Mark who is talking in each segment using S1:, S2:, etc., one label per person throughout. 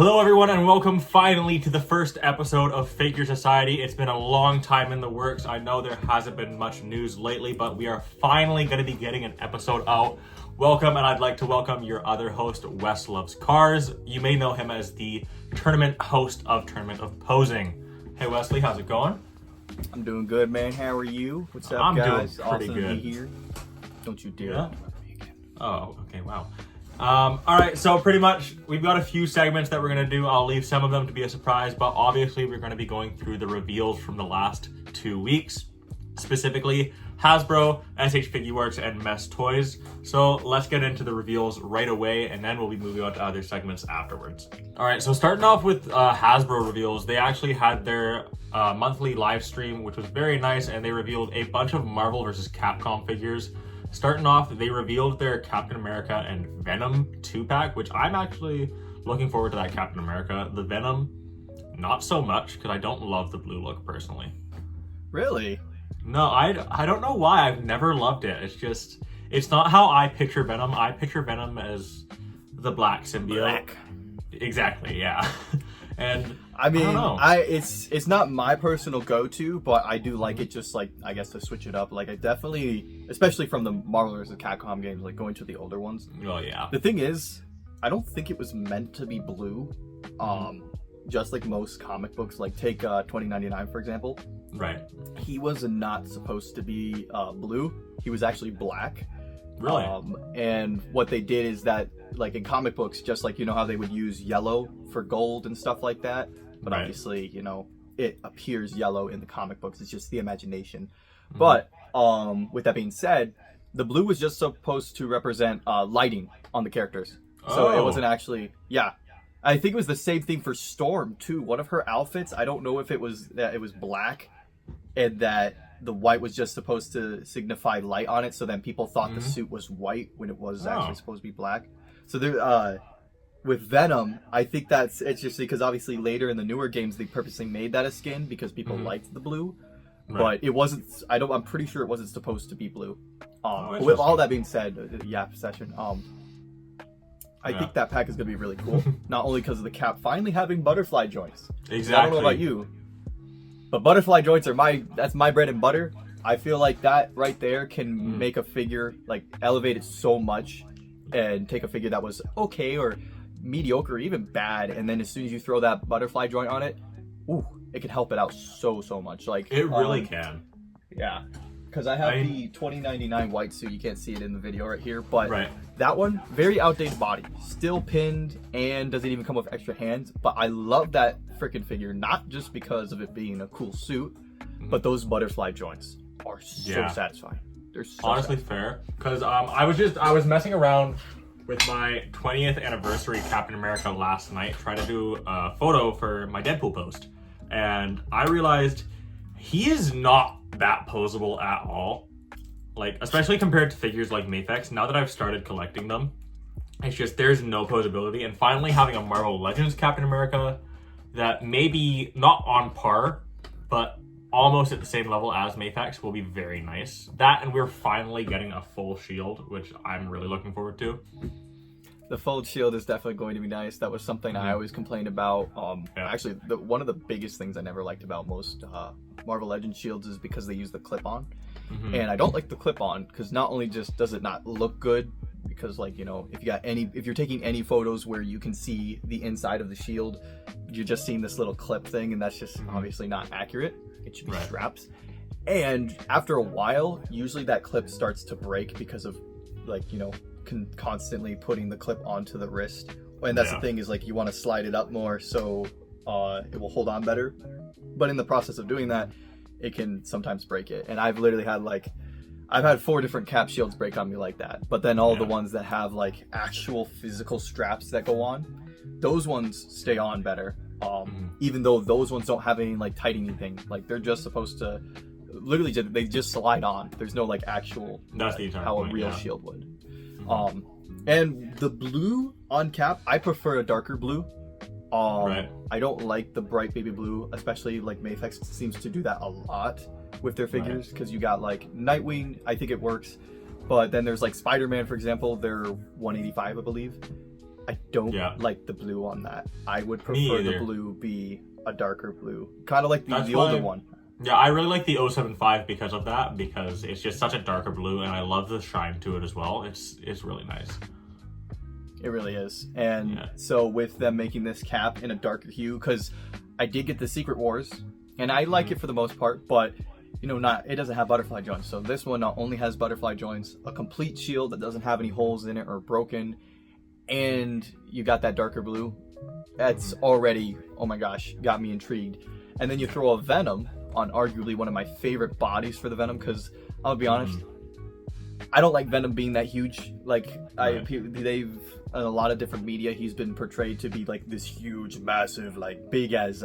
S1: Hello everyone and welcome finally to the first episode of Figure Society. It's been a long time in the works. I know there hasn't been much news lately, but we are finally going to be getting an episode out. Welcome, and I'd like to welcome your other host, Wes Loves Cars. You may know him as the tournament host of Tournament of Posing. Hey Weslee, how's it going?
S2: I'm doing good, man. How are you? What's up,
S1: I'm
S2: guys?
S1: doing pretty
S2: awesome
S1: good.
S2: to be here. Don't you dare interrupt me again.
S1: Oh, okay, wow. Alright, so pretty much we've got a few segments that we're going to do. I'll leave some of them to be a surprise, but obviously we're going to be going through the reveals from the last 2 weeks. Specifically, Hasbro, SH Figuarts, and Mess Toys. So let's get into the reveals right away, and then we'll be moving on to other segments afterwards. Alright, so starting off with Hasbro reveals, they actually had their monthly live stream, which was very nice, and they revealed a bunch of Marvel vs. Capcom figures. Starting off, they revealed their Captain America and Venom 2-pack, which I'm actually looking forward to that Captain America. The Venom, not so much, because I don't love the blue look personally.
S2: Really?
S1: No, I don't know why. I've never loved it. It's just, it's not how I picture Venom. I picture Venom as the black symbiote.
S2: Black.
S1: Exactly, yeah. And
S2: I mean,
S1: don't know.
S2: it's not my personal go-to, but I do like it just like, I guess, to switch it up. Like, I definitely, especially from the Marvel vs. Capcom games, like going to the older ones.
S1: Oh, yeah.
S2: The thing is, I don't think it was meant to be blue. Just like most comic books, like take 2099, for example.
S1: Right.
S2: He was not supposed to be blue. He was actually black.
S1: Really?
S2: And what they did is that, like in comic books, just like, you know how they would use yellow for gold and stuff like that, but
S1: Right.
S2: obviously, you know, it appears yellow in the comic books. It's just the imagination. But with that being said, the blue was just supposed to represent lighting on the characters. So it wasn't actually, yeah. I think it was the same thing for Storm too. One of her outfits, I don't know if it was that it was black and that the white was just supposed to signify light on it, so then people thought the suit was white when it was actually supposed to be black. So there, with Venom, I think that's interesting because obviously later in the newer games they purposely made that a skin because people liked the blue, but it wasn't. I'm pretty sure it wasn't supposed to be blue. With all that being said, session. I think that pack is gonna be really cool. Not only because of the cap finally having butterfly joints.
S1: Exactly.
S2: I don't know about you, but butterfly joints are that's my bread and butter. I feel like that right there can make a figure, like, elevate it so much and take a figure that was okay or mediocre or even bad, and then as soon as you throw that butterfly joint on it, ooh, it can help it out so much. Like,
S1: It really can.
S2: yeah. Because I have the 2099 white suit. You can't see it in the video right here, but that one, very outdated body, still pinned, and doesn't even come with extra hands. But I love that freaking figure, not just because of it being a cool suit, but those butterfly joints are so satisfying. They're so
S1: honestly fair. Because I was messing around with my 20th anniversary Captain America last night, trying to do a photo for my Deadpool post, and I realized he is not that posable at all, like, especially compared to figures like Mafex. Now that I've started collecting them, it's just there's no posability, and finally having a Marvel Legends Captain America that maybe not on par but almost at the same level as Mafex will be very nice. That, and we're finally getting a full shield, which I'm really looking forward to.
S2: The fold shield is definitely going to be nice. That was something I always complained about. Actually, one of the biggest things I never liked about most Marvel Legends shields is because they use the clip-on. And I don't like the clip-on because not only just does it not look good, because, like, you know, if you're taking any photos where you can see the inside of the shield, you're just seeing this little clip thing, and that's just obviously not accurate. It should be straps. And after a while, usually that clip starts to break because of, like, you know, constantly putting the clip onto the wrist. And that's the thing, is like you want to slide it up more so it will hold on better. But in the process of doing that, it can sometimes break it. And I've literally had I've had 4 different cap shields break on me like that. But then all the ones that have like actual physical straps that go on, those ones stay on better. Even though those ones don't have any like tightening thing. Like, they're just supposed to literally they just slide on. There's no like actual how a real shield would. And the blue on cap, I prefer a darker blue. I don't like the bright baby blue, especially like Mafex seems to do that a lot with their figures, because you got like Nightwing, I think it works, but then there's like Spider-Man, for example, they're 185, I believe. I don't like the blue on that. I would prefer the blue be a darker blue, kind of like the older one.
S1: Yeah, I really like the 075 because of that, because it's just such a darker blue, and I love the shine to it as well. It's really nice.
S2: It really is. And so with them making this cap in a darker hue, because I did get the Secret Wars, and I like it for the most part, but you know, it doesn't have butterfly joints. So this one not only has butterfly joints, a complete shield that doesn't have any holes in it or broken, and you got that darker blue. That's already, oh my gosh, got me intrigued. And then you throw a Venom on arguably one of my favorite bodies for the Venom, because I'll be honest, I don't like Venom being that huge. Like they've in a lot of different media, he's been portrayed to be like this huge, massive, like big as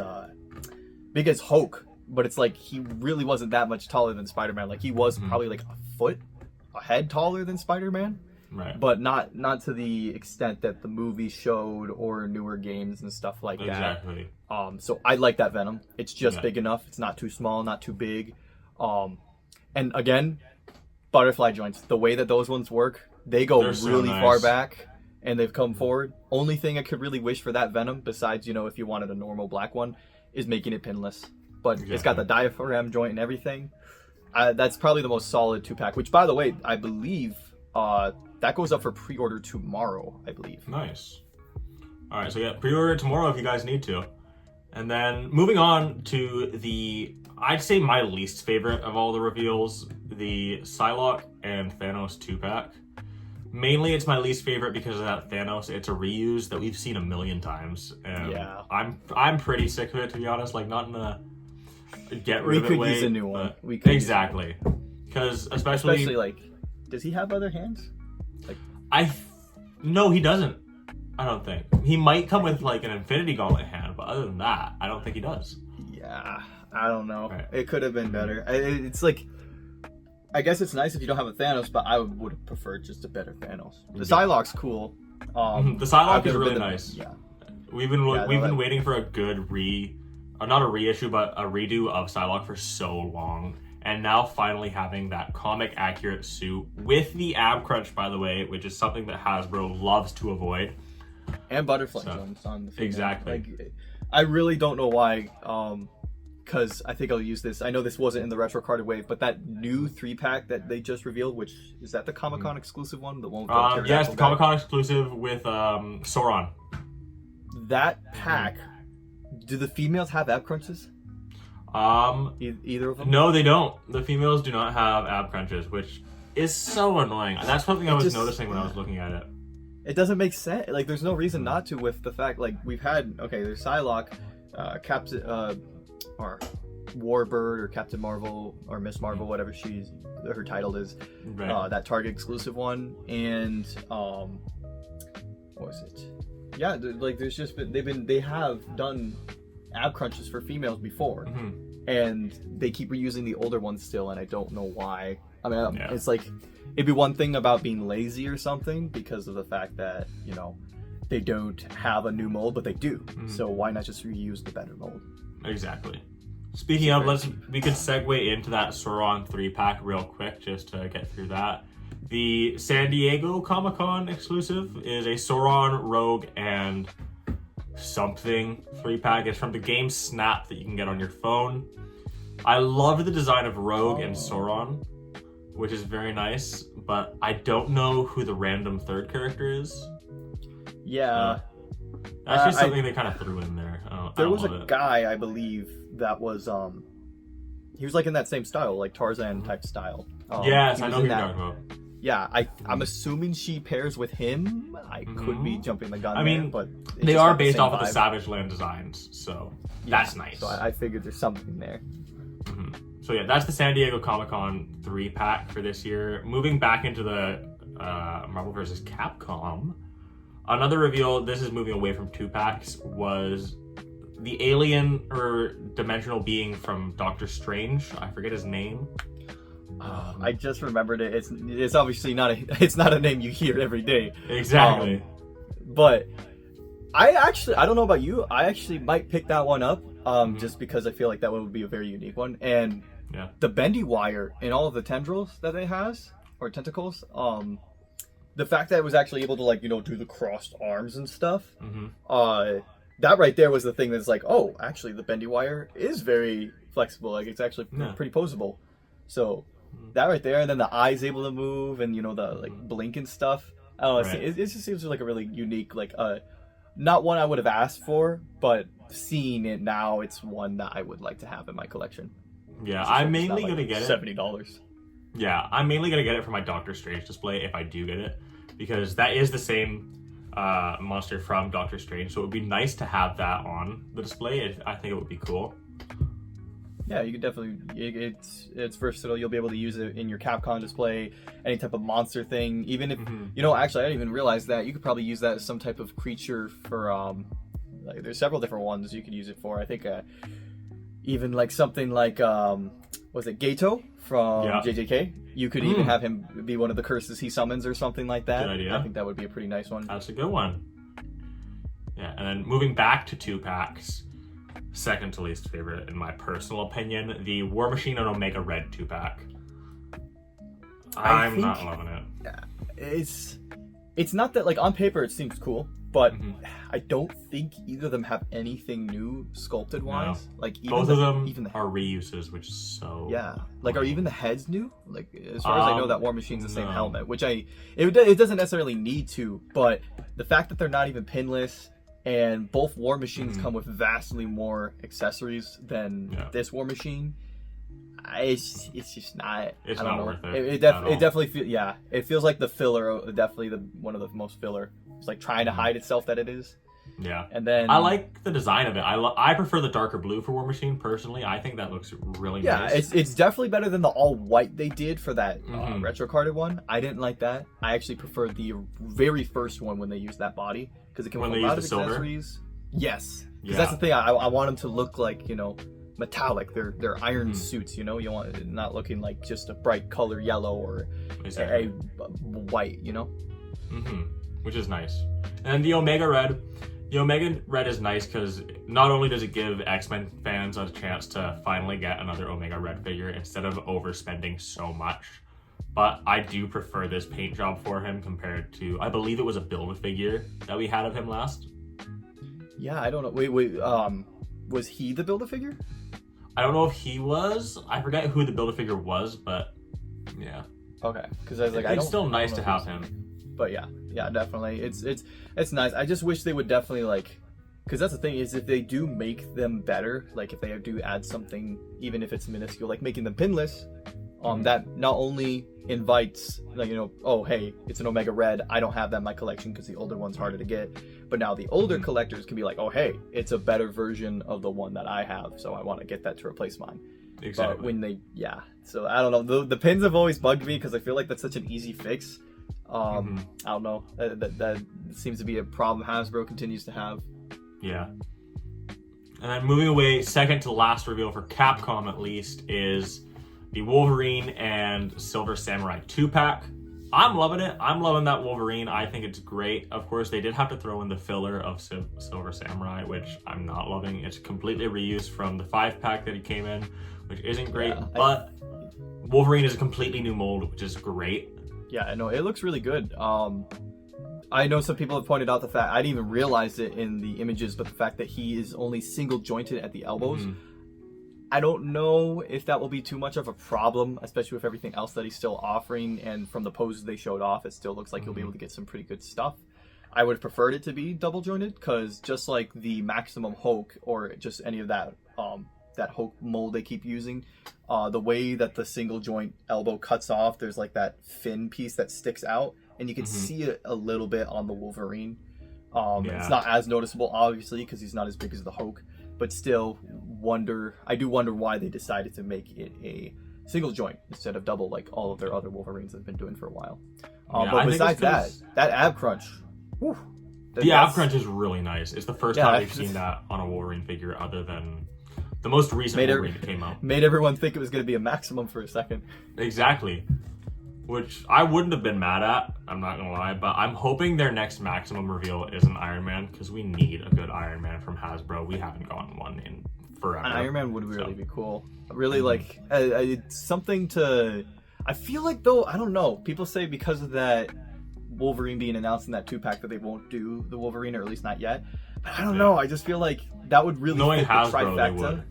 S2: Hulk, but it's like he really wasn't that much taller than Spider-Man. Like he was probably like a head taller than Spider-Man.
S1: Right.
S2: But not to the extent that the movie showed or newer games and stuff like that.
S1: Exactly.
S2: So I like that Venom. It's just big enough. It's not too small, not too big. And again, butterfly joints. The way that those ones work, they go really far back and they've come forward. Only thing I could really wish for that Venom, besides, you know, if you wanted a normal black one, is making it pinless. But it's got the diaphragm joint and everything. That's probably the most solid 2-pack, which, by the way, I believe that goes up for pre-order tomorrow, I believe.
S1: Nice. All right, so yeah, pre-order tomorrow if you guys need to. And then moving on to I'd say my least favorite of all the reveals, the Psylocke and Thanos 2-pack. Mainly it's my least favorite because of that Thanos. It's a reuse that we've seen a million times. And I'm pretty sick of it, to be honest. Like, not in a get rid of it way.
S2: We could use a new one.
S1: Exactly. Because especially
S2: like, does he have other hands?
S1: No, he doesn't. I don't think. He might come with like an Infinity Gauntlet hand, but other than that, I don't think he does.
S2: Yeah, I don't know.
S1: Right.
S2: It could have been better. It's like, I guess it's nice if you don't have a Thanos, but I would have preferred just a better Thanos. The Psylocke's cool.
S1: The Psylocke is really nice. Yeah, we've been waiting for a good not a reissue, but a redo of Psylocke for so long. And now finally having that comic accurate suit with the ab crunch, by the way, which is something that Hasbro loves to avoid.
S2: And butterfly joints on the female.
S1: Exactly.
S2: Like, I really don't know why, because I think I'll use this. I know this wasn't in the retro carded wave, but that new 3-pack that they just revealed, which is that the Comic-Con exclusive one? The one with
S1: yes, the Comic-Con exclusive with Sauron.
S2: That pack, do the females have ab crunches? Either of them?
S1: No, they don't. The females do not have ab crunches, which is so annoying. That's something I was noticing when I was looking at it.
S2: It doesn't make sense. Like, there's no reason not to, with the fact, like, we've had, there's Psylocke, Captain, or Warbird, or Captain Marvel, or Miss Marvel, whatever her title is, right. That Target exclusive one, and, what was it? Yeah, like, there's just been, they have done ab crunches for females before, and they keep reusing the older ones still, and I don't know why. I mean, it's like, it'd be one thing about being lazy or something because of the fact that, you know, they don't have a new mold, but they do. So why not just reuse the better mold?
S1: Exactly. Speaking of, we could segue into that Sauron 3-pack real quick just to get through that. The San Diego Comic-Con exclusive is a Sauron, Rogue, and something 3-pack. It's from the game Snap that you can get on your phone. I love the design of Rogue and Sauron, which is very nice, but I don't know who the random third character is.
S2: Yeah.
S1: That's just something they kind of threw in there.
S2: There was a guy, I believe, that was, he was like in that same style, like Tarzan type style.
S1: Yes, I know who you're talking about.
S2: Yeah, I'm assuming she pairs with him. I could be jumping the gun.
S1: I mean,
S2: but
S1: they are based off of the Savage Land designs, so that's nice.
S2: So I figured there's something there.
S1: So yeah, that's the San Diego Comic-Con 3-pack for this year. Moving back into the Marvel vs. Capcom, another reveal, this is moving away from 2-packs, was the alien or dimensional being from Doctor Strange. I forget his name.
S2: I just remembered it. It's obviously not a name you hear every day.
S1: Exactly.
S2: But I don't know about you. I actually might pick that one up. Just because I feel like that one would be a very unique one. And the bendy wire in all of the tendrils that it has, or tentacles, the fact that it was actually able to like, you know, do the crossed arms and stuff, that right there was the thing that's like, oh, actually the bendy wire is very flexible. Like it's actually pretty posable. So that right there, and then the eye's able to move, and you know the like blink and stuff. I don't know. It just seems like a really unique, like not one I would have asked for, but seeing it now, it's one that I would like to have in my collection.
S1: Yeah, I'm mainly gonna get it.
S2: $70.
S1: Yeah, I'm mainly gonna get it for my Doctor Strange display if I do get it, because that is the same monster from Doctor Strange. So it would be nice to have that on the display. I think it would be cool.
S2: Yeah, you could definitely. It's versatile. You'll be able to use it in your Capcom display, any type of monster thing. Even if you know, actually, I didn't even realize that you could probably use that as some type of creature for. Like, there's several different ones you could use it for. I think even like something like was it Gato from JJK? You could even have him be one of the curses he summons or something like that.
S1: Good idea.
S2: I think that would be a pretty nice one.
S1: That's a good one. Yeah, and then moving back to 2-packs. Second to least favorite, in my personal opinion, the War Machine and Omega Red 2-pack. I'm not loving it.
S2: It's not that, like, on paper it seems cool, but I don't think either of them have anything new sculpted wise. No. Like
S1: both of them are reuses, which is so
S2: like, are even the heads new? Like, as far as I know, that War Machine's the same helmet, which it doesn't necessarily need to, but the fact that they're not even pinless. And both War Machines come with vastly more accessories than this War Machine. It's just not.
S1: It's not worth it.
S2: It definitely feels. Yeah, it feels like the filler. Definitely one of the most filler. It's like trying to hide itself that it is.
S1: Yeah.
S2: And then
S1: I like the design of it. I prefer the darker blue for War Machine personally. I think that looks really nice.
S2: Yeah, it's definitely better than the all white they did for that retro carded one. I didn't like that. I actually preferred the very first one when they used that body. Because it came with a lot of accessories. Yes. Because that's the thing. I want them to look like, you know, metallic. They're iron suits, you know? You want it not looking like just a bright color yellow or a white, you know?
S1: Which is nice. And the Omega Red. The Omega Red is nice because not only does it give X-Men fans a chance to finally get another Omega Red figure instead of overspending so much, but I do prefer this paint job for him compared to, I believe it was a Build-A-Figure that we had of him last.
S2: Yeah, I don't know. Wait, was he the Build-A-Figure?
S1: I don't know if he was. I forget who the Build-A-Figure was, but yeah.
S2: Okay, because I was like,
S1: it's still nice to have him.
S2: But yeah, definitely. It's nice. I just wish they would definitely like, because that's the thing is if they do make them better, like if they do add something, even if it's minuscule, like making them pinless, that not only invites, like, you know, oh hey, it's an Omega Red, I don't have that in my collection because the older one's harder to get, but now the older collectors can be like, oh hey, it's a better version of the one that I have, so I want to get that to replace mine.
S1: Exactly.
S2: But when they, so I don't know, the pins have always bugged me because I feel like that's such an easy fix. I don't know, that seems to be a problem Hasbro continues to have.
S1: Yeah. And then moving away, second to last reveal for Capcom at least is the Wolverine and Silver Samurai 2-pack. I'm loving it. I'm loving that Wolverine. I think it's great. Of course, they did have to throw in the filler of Silver Samurai, which I'm not loving. It's completely reused from the 5-pack that he came in, which isn't great. But Wolverine is a completely new mold, which is great.
S2: Yeah, I know. It looks really good. I know some people have pointed out the fact, I didn't even realize it in the images, but the fact that he is only single jointed at the elbows. I don't know if that will be too much of a problem, especially with everything else that he's still offering. And from the poses they showed off, it still looks like you'll be able to get some pretty good stuff. I would have preferred it to be double jointed because just like the Maximum Hulk or just any of that that Hulk mold they keep using, the way that the single joint elbow cuts off, there's like that fin piece that sticks out, and you can see it a little bit on the Wolverine. It's not as noticeable, obviously, because he's not as big as the Hulk, but still, I do wonder why they decided to make it a single joint instead of double, like all of their other Wolverines have been doing for a while. But besides that ab crunch, whew,
S1: the ab crunch is really nice. It's the first time we've seen that on a Wolverine figure other than the most recent Wolverine that came out.
S2: Made everyone think it was going to be a Maximum for a second.
S1: Exactly. Which I wouldn't have been mad at, I'm not going to lie, but I'm hoping their next Maximum reveal is an Iron Man, because we need a good Iron Man from Hasbro. We haven't gotten one in forever.
S2: An Iron Man would really be cool. Really, like, it's something to... I feel like, though, I don't know, people say because of that Wolverine being announced in that 2-pack that they won't do the Wolverine, or at least not yet. But I don't know. I just feel like that would really fit the
S1: hasbro,
S2: trifecta.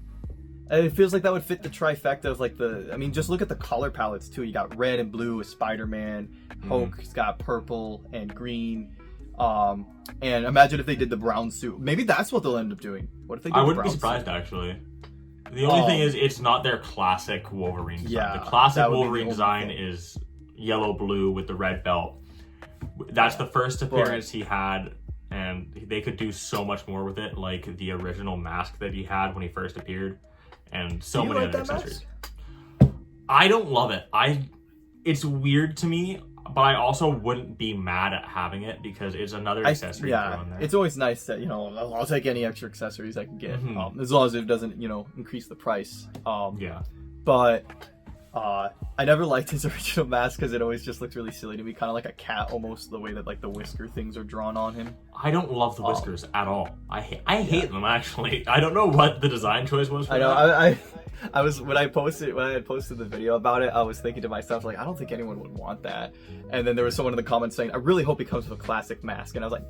S2: It feels like that would fit the trifecta of like the. I mean, just look at the color palettes too. You got red and blue with Spider-Man. Hulk's got purple and green. And imagine if they did the brown suit. Maybe that's what they'll end up doing. What if they? I
S1: wouldn't be surprised actually. The only thing is, it's not their classic Wolverine design.
S2: Yeah,
S1: the classic Wolverine design is yellow-blue with the red belt. That's the first appearance he had, and they could do so much more with it, like the original mask that he had when he first appeared, and so many other accessories. I don't love it. It's weird to me, but I also wouldn't be mad at having it because it's another accessory.
S2: Yeah, it's always nice that, I'll take any extra accessories I can get, as long as it doesn't, increase the price. But I never liked his original mask because it always just looked really silly to me, kind of like a cat almost, the way that like the whisker things are drawn on him.
S1: I don't love the whiskers at all. I hate them actually. I don't know what the design choice was for
S2: I know.
S1: that.
S2: I was when I had posted the video about it, I was thinking to myself, like, I don't think anyone would want that. And then there was someone in the comments saying, I really hope he comes with a classic mask. And I was like,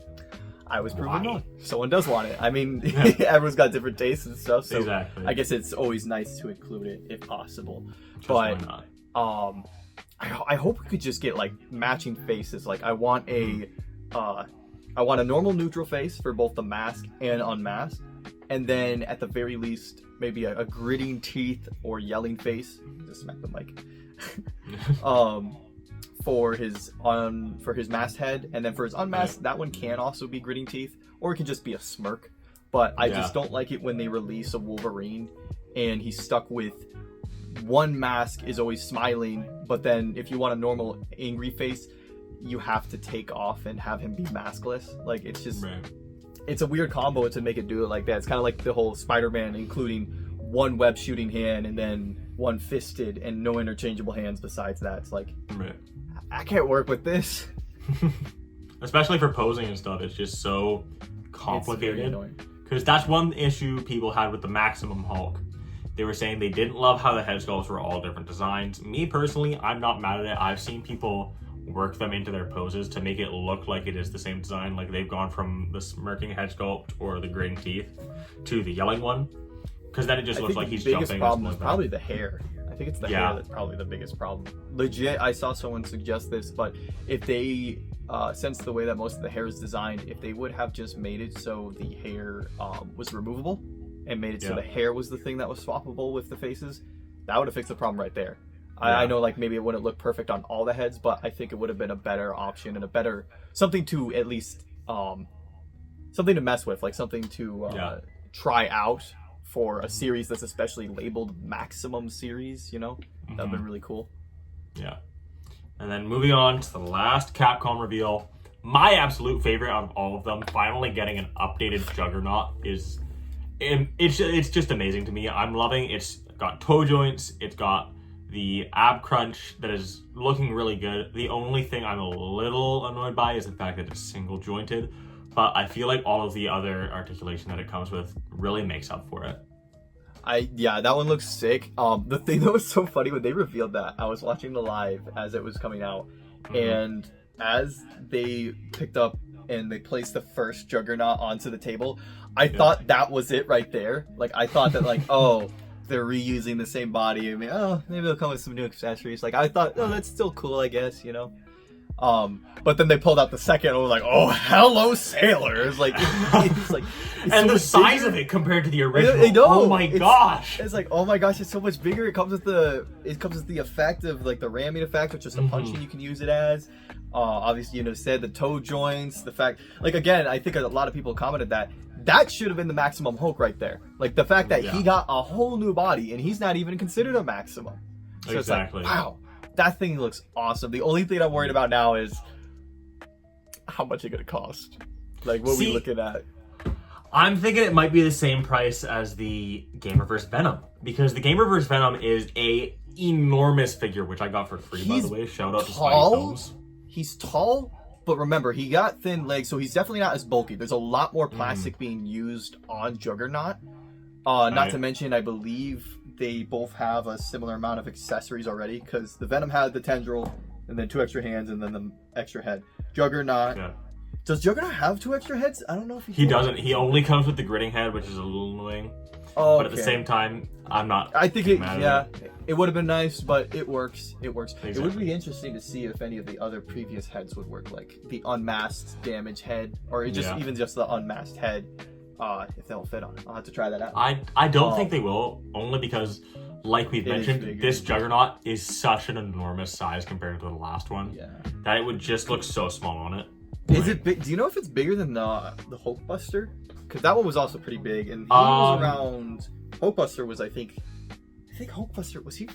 S2: I was proven wrong. Someone does want it. I mean, everyone's got different tastes and stuff, so I guess it's always nice to include it if possible. But I hope we could just get like matching faces. Like I want a normal neutral face for both the mask and unmasked, and then at the very least maybe a gritting teeth or yelling face. Just smack the mic. For his masthead, and then for his unmasked, that one can also be gritting teeth, or it can just be a smirk. But I just don't like it when they release a Wolverine and he's stuck with one mask is always smiling, but then if you want a normal angry face, you have to take off and have him be maskless. Like it's just it's a weird combo to make it do it like that. It's kind of like the whole Spider-Man including one web shooting hand and then one fisted and no interchangeable hands besides that. It's like I can't work with this.
S1: Especially for posing and stuff, it's just so complicated. Because that's one issue people had with the Maximum Hulk. They were saying they didn't love how the head sculpts were all different designs. Me personally, I'm not mad at it. I've seen people work them into their poses to make it look like it is the same design. Like they've gone from the smirking head sculpt or the gritting teeth to the yelling one. Because then it just looks like he's jumping. The biggest
S2: problem is probably the hair. I think it's the hair that's probably the biggest problem. Legit, I saw someone suggest this, but if they, since the way that most of the hair is designed, if they would have just made it so the hair was removable and made it so the hair was the thing that was swappable with the faces, that would have fixed the problem right there. I know like maybe it wouldn't look perfect on all the heads, but I think it would have been a better option and a better, something to at least, something to mess with, like something to try out for a series that's especially labeled Maximum series, that'd been really cool. Yeah.
S1: And then moving on to the last Capcom reveal, my absolute favorite out of all of them, finally getting an updated Juggernaut is, it's just amazing to me. I'm loving it. It's got toe joints. It's got the ab crunch that is looking really good. The only thing I'm a little annoyed by is the fact that it's single jointed. But I feel like all of the other articulation that it comes with really makes up for it.
S2: That one looks sick. The thing that was so funny when they revealed that, I was watching the live as it was coming out, and as they picked up and they placed the first Juggernaut onto the table, I thought that was it right there. Like I thought that like, oh, they're reusing the same body. I mean, maybe they'll come with some new accessories. Like I thought, oh, that's still cool, I guess, But then they pulled out the second and was like, oh, hello, sailors. Like, it's like... It's
S1: and
S2: so
S1: the size
S2: bigger.
S1: of it compared to the original.
S2: I know.
S1: Oh my gosh.
S2: It's like, oh my gosh, it's so much bigger. It comes with the effect of like the ramming effect, which is the punching you can use it as. Obviously, said the toe joints, the fact... Like, again, I think a lot of people commented that should have been the Maximum Hulk right there. Like, the fact that he got a whole new body and he's not even considered a Maximum. So
S1: exactly.
S2: It's like, wow. That thing looks awesome. The only thing I'm worried about now is how much it's going to cost. Like, what are we looking at?
S1: I'm thinking it might be the same price as the Gamerverse Venom. Because the Gamerverse Venom is a enormous figure, which I got for free, by the way. Shout out to Spideyfilmz.
S2: He's tall, but remember, he got thin legs, so he's definitely not as bulky. There's a lot more plastic being used on Juggernaut. Not to mention, I believe they both have a similar amount of accessories already, because the Venom had the tendril and then 2 extra hands and then the extra head. Juggernaut.
S1: Yeah.
S2: Does Juggernaut have 2 extra heads? I don't know if
S1: he doesn't. He only comes with the gritting head, which is a little annoying.
S2: Oh,
S1: but at the same time, I'm not.
S2: I think it would have been nice, but it works. It works.
S1: Exactly.
S2: It would be interesting to see if any of the other previous heads would work, like the unmasked damage head, or even just the unmasked head. If they'll fit on it, I'll have to try that out.
S1: I don't think they will, only because, like we've mentioned, this Juggernaut is such an enormous size compared to the last one.
S2: Yeah.
S1: That it would just look so small on it.
S2: Is it big? Do you know if it's bigger than the Hulkbuster? Because that one was also pretty big, and he was around. Hulkbuster was, I think Hulkbuster was he?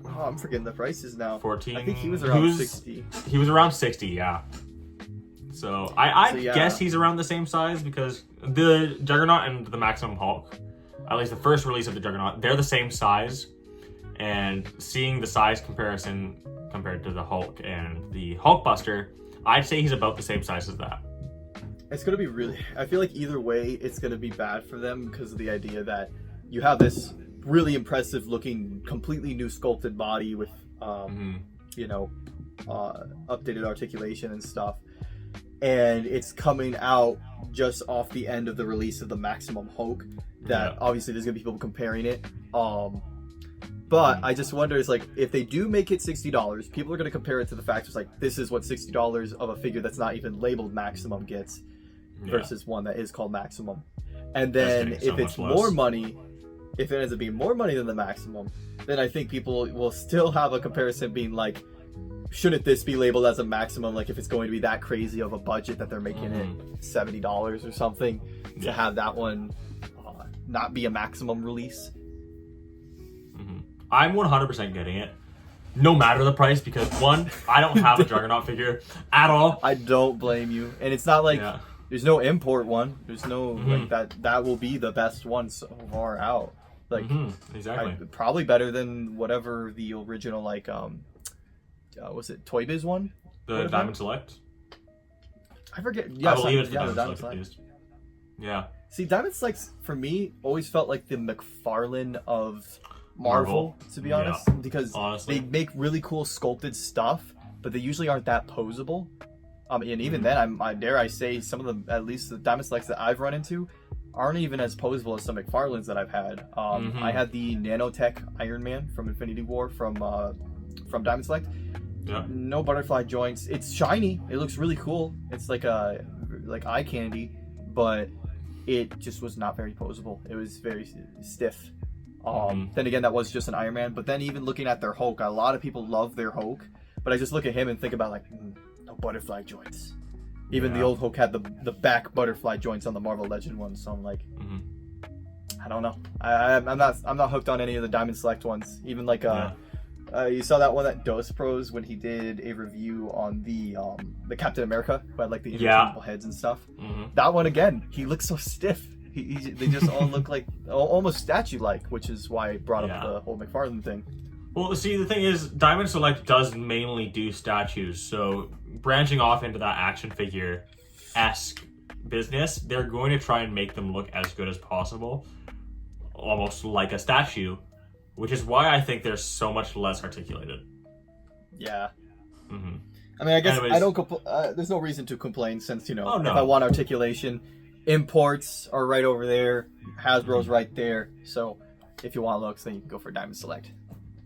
S2: Oh, I'm forgetting the prices now.
S1: 14.
S2: I think he was around 60.
S1: He was around 60, yeah. So I guess he's around the same size because the Juggernaut and the Maximum Hulk, at least the first release of the Juggernaut, they're the same size. And seeing the size comparison compared to the Hulk and the Hulkbuster, I'd say he's about the same size as that.
S2: It's going to be really... I feel like either way, it's going to be bad for them because of the idea that you have this really impressive looking, completely new sculpted body with, updated articulation and stuff. And it's coming out just off the end of the release of the Maximum Hulk. That obviously there's going to be people comparing it. But I just wonder, is like, if they do make it $60, people are going to compare it to the fact it's like, this is what $60 of a figure that's not even labeled Maximum gets versus one that is called Maximum. And then if it's more money, if it ends up being more money than the Maximum, then I think people will still have a comparison being like, shouldn't this be labeled as a Maximum? Like, if it's going to be that crazy of a budget that they're making it $70 or something to have that one not be a Maximum release.
S1: I'm 100% getting it, no matter the price, because one, I don't have a Juggernaut figure at all.
S2: I don't blame you, and it's not like there's no import one. There's no like that will be the best one so far out. Like
S1: exactly,
S2: probably better than whatever the original was it Toy Biz one?
S1: The Diamond Select.
S2: I forget. Yeah,
S1: I believe it's the
S2: Diamond Select.
S1: Yeah.
S2: See, Diamond Select for me always felt like the McFarlane of Marvel, to be honest, because they make really cool sculpted stuff, but they usually aren't that posable. And even then, I dare I say, some of them, at least the Diamond Selects that I've run into, aren't even as posable as some McFarlanes that I've had. I had the Nanotech Iron Man from Infinity War from Diamond Select.
S1: Yeah.
S2: No butterfly joints. It's shiny. It looks really cool. It's like eye candy, but it just was not very posable. It was very stiff. Then again, that was just an Iron Man. But then even looking at their Hulk, a lot of people love their Hulk, but I just look at him and think about like no butterfly joints. Even the old Hulk had the back butterfly joints on the Marvel Legend ones. So I'm like, I don't know. I'm not hooked on any of the Diamond Select ones. Even like you saw that one that Dos Pros when he did a review on the Captain America who had like the interchangeable heads and stuff. That one again, he looks so stiff. They just all look like almost statue-like, which is why I brought up the whole McFarlane thing.
S1: Well, see, the thing is, Diamond Select does mainly do statues, so branching off into that action figure-esque business, they're going to try and make them look as good as possible, almost like a statue, which is why I think they're so much less articulated.
S2: Yeah. I mean, I guess I don't. There's no reason to complain since if I want articulation. Imports are right over there. Hasbro's right there. So if you want looks, then you can go for Diamond Select.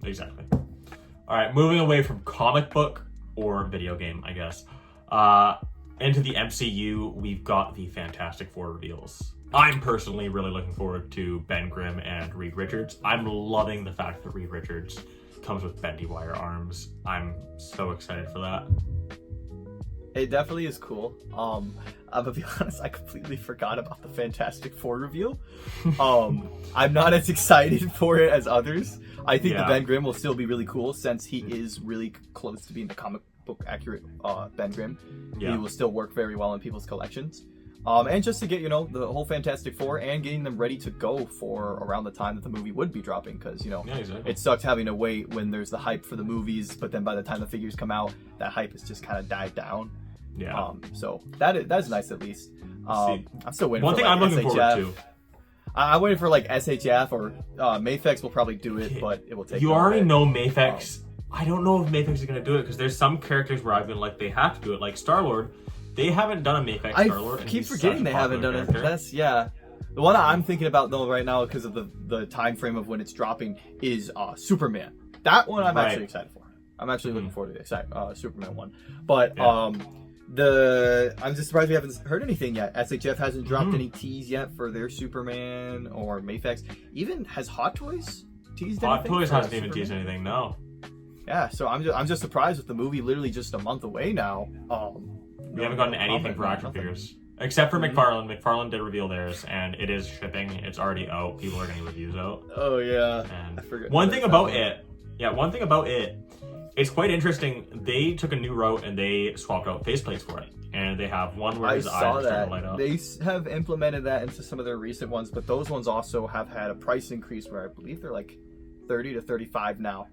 S1: Exactly. All right, moving away from comic book or video game, I guess, into the MCU, we've got the Fantastic Four reveals. I'm personally really looking forward to Ben Grimm and Reed Richards. I'm loving the fact that Reed Richards comes with bendy wire arms. I'm so excited for that.
S2: It definitely is cool. I'm gonna be honest, I completely forgot about the Fantastic Four reveal. I'm not as excited for it as others. I think the Ben Grimm will still be really cool since he is really close to being the comic book accurate Ben Grimm. He will still work very well in people's collections. And just to get, the whole Fantastic Four and getting them ready to go for around the time that the movie would be dropping. Because, it sucks having to wait when there's the hype for the movies, but then by the time the figures come out, that hype has just kind of died down.
S1: Yeah.
S2: So that's nice at least. I'm still waiting
S1: for
S2: SHF.
S1: I'm looking forward to.
S2: I'm waiting for SHF or Mayfex will probably do it, but it will take.
S1: You already know Mayfex I don't know if Mafex is going to do it because there's some characters where I've been like, they have to do it. Like Star-Lord, they haven't done a Mafex Star-Lord.
S2: I keep forgetting they haven't done it. That's, yeah. The one I'm thinking about though right now because of the time frame of when it's dropping is Superman. That one I'm actually excited for. I'm actually looking forward to the Superman one. But I'm just surprised we haven't heard anything yet. SHF hasn't dropped any tease yet for their Superman or Mafex. Even has Hot Toys teased anything?
S1: Hot Toys hasn't even teased anything, no.
S2: Yeah, so I'm just surprised with the movie literally just a month away now.
S1: We haven't gotten anything for action figures. Except for McFarlane. McFarlane did reveal theirs, and it is shipping. It's already out. People are getting reviews out.
S2: Oh, yeah.
S1: And
S2: I forget.
S1: one thing about it, it's quite interesting. They took a new route, and they swapped out faceplates for it. And they have one where his eyes are starting to light up.
S2: They have implemented that into some of their recent ones, but those ones also have had a price increase where I believe they're like 30 to 35 now.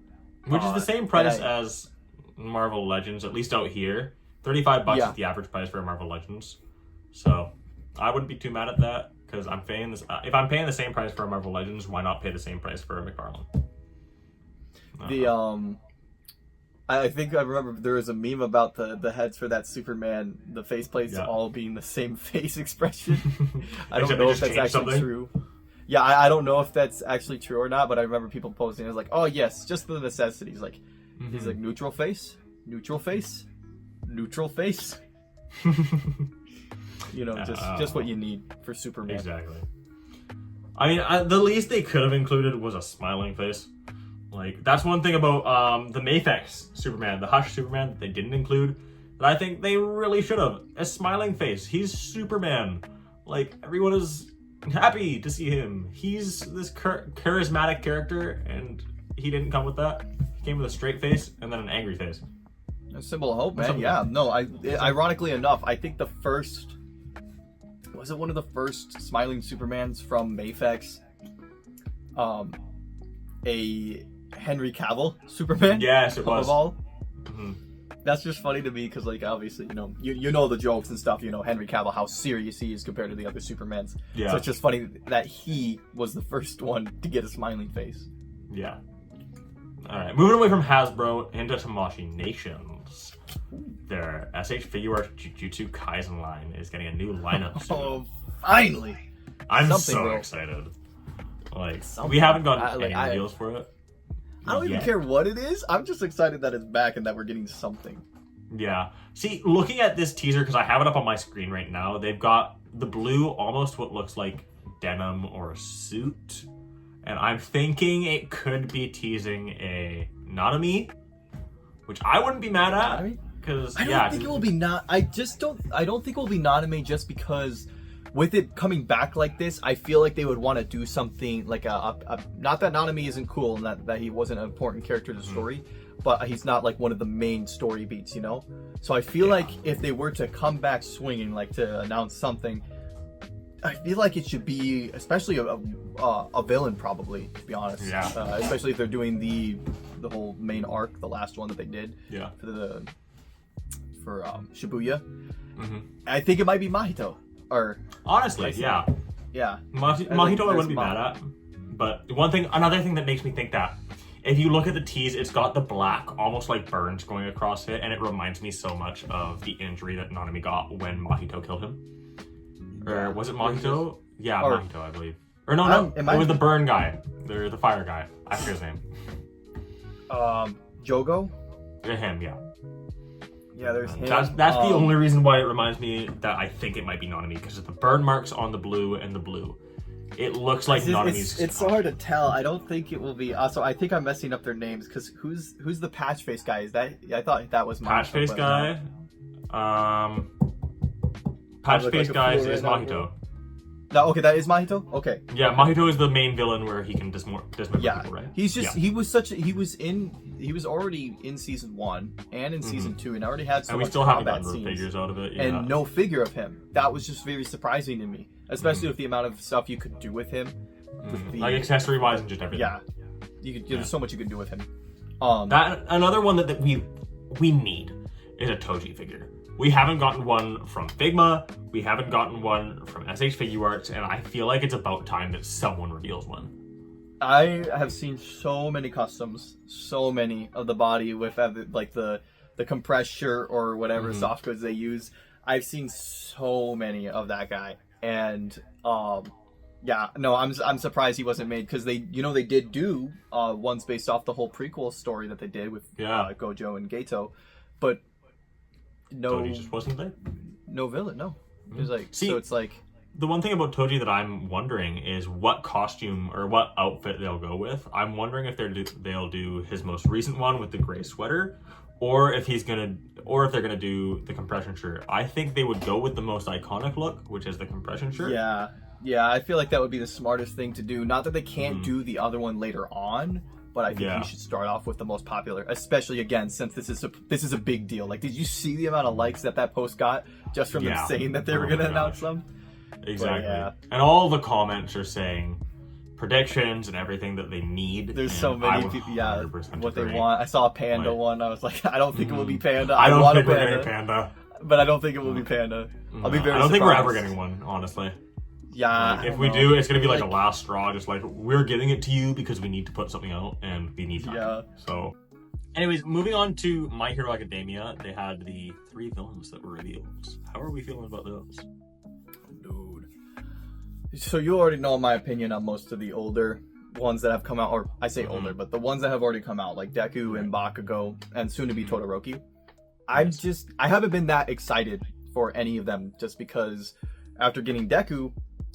S1: Which is the same price as Marvel Legends, at least out here. $35 is the average price for Marvel Legends. So I wouldn't be too mad at that because I'm paying this. If I'm paying the same price for a Marvel Legends, why not pay the same price for a McFarlane?
S2: I think I remember there was a meme about the heads for that Superman, the faceplates all being the same face expression. I don't know if that's actually true. Yeah, I don't know if that's actually true or not, but I remember people posting. I was like, oh yes, just the necessities. Like he's like neutral face, neutral face, neutral face. You know, just what you need for Superman.
S1: Exactly. I mean, the least they could have included was a smiling face. Like, that's one thing about the Mafex Superman, the Hush Superman that they didn't include, that I think they really should have. A smiling face. He's Superman. Like, everyone is happy to see him. He's this charismatic character, and he didn't come with that. He came with a straight face and then an angry face.
S2: A symbol of hope, man. Yeah, no, ironically enough, I think the first... Was it one of the first smiling Supermans from Mafex? A Henry Cavill Superman?
S1: Yes, it was.
S2: That's just funny to me because, like, obviously, you know the jokes and stuff. You know Henry Cavill, how serious he is compared to the other Supermans. Yeah. So it's just funny that he was the first one to get a smiling face.
S1: Yeah. All right, moving away from Hasbro into Tamashii Nations. Their SH Figure Arts Jujutsu Kaisen line is getting a new lineup soon.
S2: Oh, finally!
S1: I'm so excited. Like, we haven't gotten any reveals for it.
S2: I don't even care what it is. I'm just excited that it's back and that we're getting something.
S1: Yeah. See, looking at this teaser, because I have it up on my screen right now, they've got the blue, almost what looks like denim or a suit. And I'm thinking it could be teasing a Nanami, which I wouldn't be mad at. Because
S2: I don't think it will be I don't think it will be Nanami just because with it coming back like this, I feel like they would want to do something like not that Nanami isn't cool and that he wasn't an important character to the story, but he's not like one of the main story beats, you know? So I feel like if they were to come back swinging, like to announce something, I feel like it should be, especially a villain probably, to be honest.
S1: Yeah.
S2: Especially if they're doing the whole main arc, the last one that they did.
S1: Yeah.
S2: For Shibuya. I think it might be Mahito. Or
S1: honestly, yeah. Mahito I wouldn't be mad at. But another thing that makes me think that if you look at the tease, it's got the black, almost like burns going across it, and it reminds me so much of the injury that Nanami got when Mahito killed him. Or was it Mahito? Yeah, Mahito, I believe. Or no, it was the burn guy. The fire guy. I forget his name.
S2: Jogo?
S1: Him, yeah.
S2: Yeah, there's him.
S1: That's the only reason why it reminds me that I think it might be Nanami, because of the burn marks on the blue and the blue. It looks like Nanami's...
S2: It's so hard to tell. I don't think it will be... Also, I think I'm messing up their names, because who's the patch face guy? Is that... I thought that was Mahito.
S1: Patch face guy? Patch face guy is Mahito.
S2: No, okay, that is Mahito? Okay.
S1: Yeah, Mahito is the main villain where he can dismember people, right?
S2: He's just... He was already in season 1 and in season 2 and already had
S1: and we still haven't gotten the figures out of it.
S2: And no figure of him. That was just very surprising to me, especially with the amount of stuff you could do with him.
S1: Like accessory wise and just everything.
S2: Yeah. There's so much you could do with him.
S1: Another one that we need is a Toji figure. We haven't gotten one from Figma, we haven't gotten one from SH Figure Arts, and I feel like it's about time that someone reveals one.
S2: I have seen so many customs, so many of the body with like the compressed shirt or whatever soft goods they use. I've seen so many of that guy, and yeah, no, I'm surprised he wasn't made, because they did do ones based off the whole prequel story that they did with Gojo and Geto, but no,
S1: Toji just wasn't there.
S2: No villain, no. It was like, so it's like.
S1: The one thing about Toji that I'm wondering is what costume or what outfit they'll go with. I'm wondering if they'll do his most recent one with the gray sweater, or if they're gonna do the compression shirt. I think they would go with the most iconic look, which is the compression shirt.
S2: Yeah, I feel like that would be the smartest thing to do. Not that they can't do the other one later on, but I think you should start off with the most popular, especially again since this is a big deal. Like, did you see the amount of likes that post got just from them saying that they were gonna announce them?
S1: Exactly. And all the comments are saying predictions and everything that they need.
S2: There's so many people, what
S1: agree.
S2: They want. I saw a panda one. I was like, I don't think it will be panda.
S1: I don't think we're getting panda.
S2: But I don't think it will be panda. I'll be very
S1: I don't
S2: surprised.
S1: think we're ever getting one, honestly.
S2: Yeah.
S1: Like, if we do, it's going to be like a last straw. Just like, we're giving it to you because we need to put something out and we need time.
S2: Yeah.
S1: So, anyways, moving on to My Hero Academia, they had the 3 villains that were revealed. How are we feeling about those?
S2: Dude. So you already know my opinion on most of the older ones that have come out, or I say older, but the ones that have already come out, like Deku and Bakugo, and soon to be Todoroki. I haven't been that excited for any of them, just because after getting Deku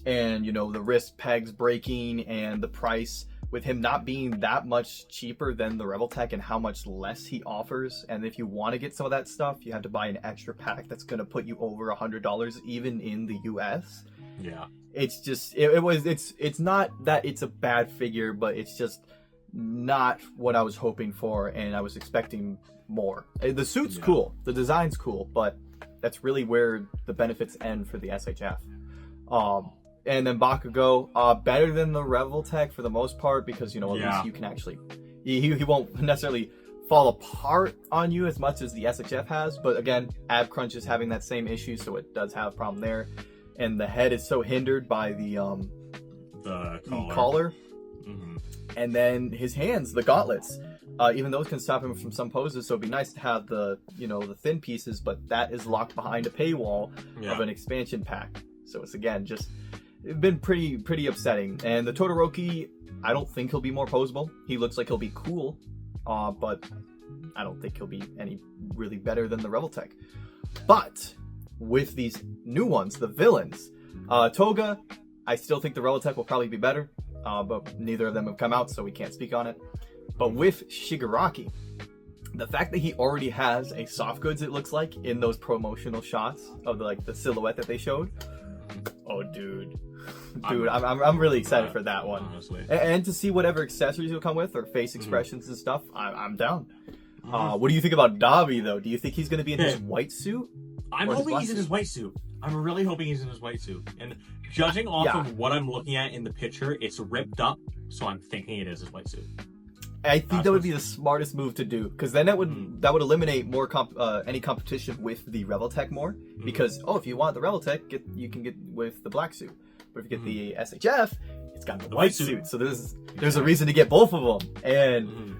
S2: and, the wrist pegs breaking and the price, with him not being that much cheaper than the Revoltech and how much less he offers, and if you want to get some of that stuff, you have to buy an extra pack that's going to put you over $100 even in the US.
S1: Yeah.
S2: It's just it's not that it's a bad figure, but it's just not what I was hoping for, and I was expecting more. The suit's cool, the design's cool, but that's really where the benefits end for the SHF. And then Bakugo, better than the Revoltech for the most part, because at least you can actually he won't necessarily fall apart on you as much as the SHF has, but again, Ab Crunch is having that same issue, so it does have a problem there. And the head is so hindered by the collar. And then his hands, the gauntlets, even those can stop him from some poses, so it'd be nice to have the the thin pieces, but that is locked behind a paywall of an expansion pack. So it's again just been pretty upsetting. And the Todoroki, I don't think he'll be more posable. He looks like he'll be cool, but I don't think he'll be any really better than the Revoltech. But with these new ones, the villains, Toga, I still think the Revoltech will probably be better, but neither of them have come out, so we can't speak on it. But with Shigaraki, the fact that he already has a soft goods, it looks like, in those promotional shots of the silhouette that they showed. Oh, dude, I'm really excited for that one.
S1: Honestly.
S2: And to see whatever accessories he'll come with, or face expressions and stuff, I'm down. What do you think about Dabi, though? Do you think he's going to be in his white suit?
S1: I'm hoping he's in his white suit. I'm really hoping he's in his white suit. And judging off of what I'm looking at in the picture, it's ripped up, so I'm thinking it is his white suit.
S2: I think that would be the smartest move to do, because then that would eliminate more any competition with the Revoltech more. Because if you want the Revoltech, you can get with the black suit. But if you get the SHF, it's got the white suit. So there's a reason to get both of them. And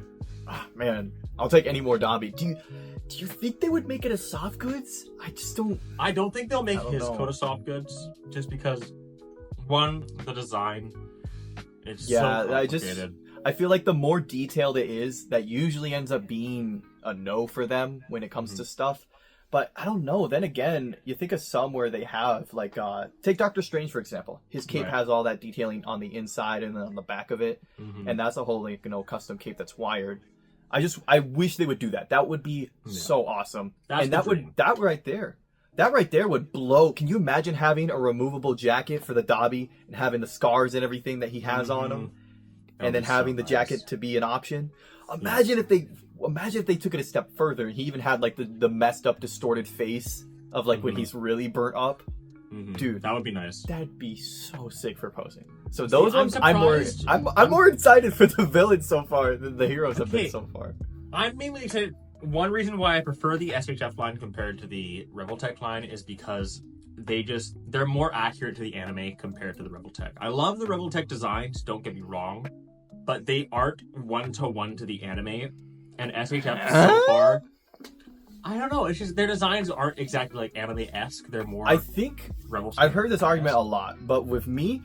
S2: man, I'll take any more Dabi. Do you think they would make it a soft goods? I just don't.
S1: I don't think they'll make his coat of soft goods, just because one, the design. It's so complicated.
S2: I feel like the more detailed it is, that usually ends up being a no for them when it comes to stuff. But I don't know. Then again, you think of some where they have, take Doctor Strange, for example. His cape has all that detailing on the inside and then on the back of it. And that's a whole, custom cape that's wired. I wish they would do that. That would be so awesome. That right there would blow. Can you imagine having a removable jacket for the Dabi and having the scars and everything that he has on him? And then having the jacket to be an option. Imagine if they took it a step further and he even had the messed up, distorted face of when he's really burnt up. Dude,
S1: that would be nice.
S2: That'd be so sick for posing. So those ones, I'm more excited for the villains so far than the heroes have been so far.
S1: I'm mainly excited. One reason why I prefer the SHF line compared to the Revoltech line is because they're more accurate to the anime compared to the Revoltech. I love the Revoltech designs, don't get me wrong, but they aren't 1-to-1 to the anime. And SHF so far, I don't know. It's just their designs aren't exactly like anime-esque. They're more.
S2: I think
S1: Rebel
S2: I've heard this argument a lot, but with me,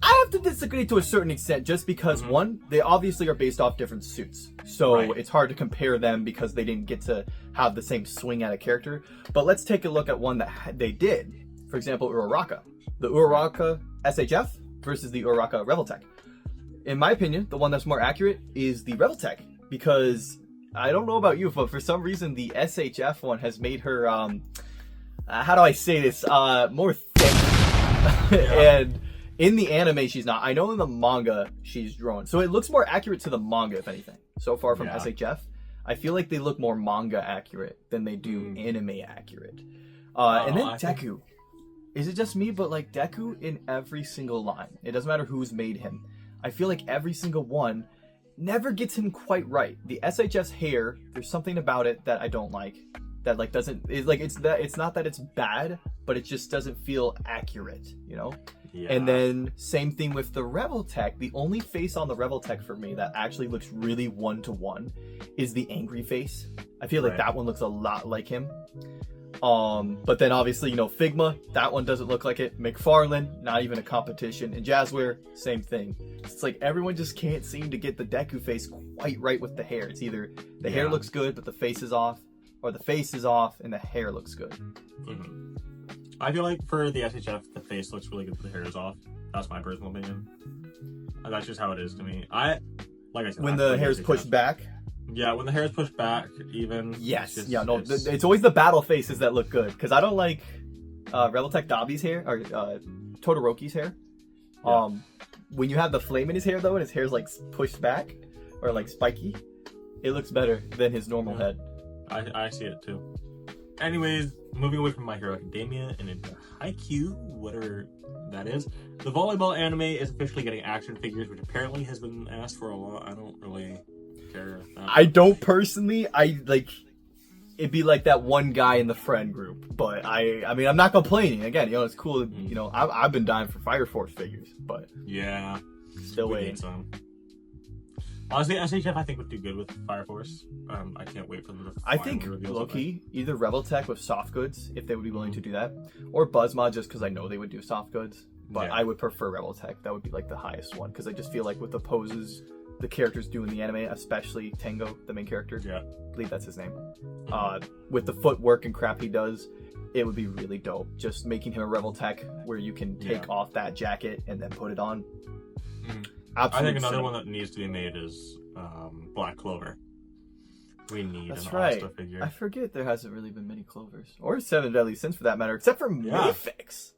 S2: I have to disagree to a certain extent, just because one, they obviously are based off different suits, so it's hard to compare them because they didn't get to have the same swing at a character. But let's take a look at one that they did. For example, Uraraka, the Uraraka SHF versus the Uraraka Reveltech. In my opinion, the one that's more accurate is the Reveltech, because I don't know about you, but for some reason the SHF one has made her how do I say this, more thick. And in the anime, she's not. I know in the manga, she's drawn. So it looks more accurate to the manga, if anything. So far from SHF, I feel like they look more manga accurate than they do anime accurate. And then Deku. Is it just me? But like Deku in every single line. It doesn't matter who's made him. I feel like every single one never gets him quite right. The SHF's hair, there's something about it that I don't like. That like doesn't, it's not that it's bad, but it just doesn't feel accurate, you know? Yeah. And then same thing with the Reveltech. The only face on the Reveltech for me that actually looks really 1-to-1 is the angry face. I feel like that one looks a lot like him. But then obviously, you know, Figma, that one doesn't look like it. McFarlane, not even a competition. And Jazzware, same thing. It's like everyone just can't seem to get the Deku face quite right with the hair. It's either the hair looks good, but the face is off, or the face is off and the hair looks good.
S1: I feel like for the SHF, the face looks really good, but the hair is off. That's my personal opinion. And that's just how it is to me. Like I said,
S2: when the hair is pushed back.
S1: Yeah, when the hair is pushed back, even.
S2: Yes. It's always the battle faces that look good, because I don't like Reveltech Dabi's hair or Todoroki's hair. Yeah. When you have the flame in his hair though, and his hair's like pushed back or like spiky, it looks better than his normal head.
S1: I see it too. Anyways, moving away from My Hero Academia and into Haikyuu, whatever that is. The volleyball anime is officially getting action figures, which apparently has been asked for a lot. I don't really care.
S2: I don't personally. I like it'd be like that one guy in the friend group, but I mean, I'm not complaining. Again, you know, it's cool. You know, I've been dying for Fire Force figures, but
S1: yeah,
S2: still waiting.
S1: Honestly, SHF I think would do good with Fire Force. I can't wait for them to.
S2: I think low-key, either Reveltech with soft goods, if they would be willing to do that, or Buzzma, just because I know they would do soft goods. But I would prefer Reveltech. That would be like the highest one, because I just feel like with the poses the characters do in the anime, especially Tengo, the main character. Yeah, I believe that's his name. With the footwork and crap he does, it would be really dope. Just making him a Reveltech where you can take off that jacket and then put it on.
S1: I think another one that needs to be made is Black Clover. We need an Asta figure.
S2: I forget there hasn't really been many Clovers. Or 7 Deadly Sins for that matter, except for Mayfix.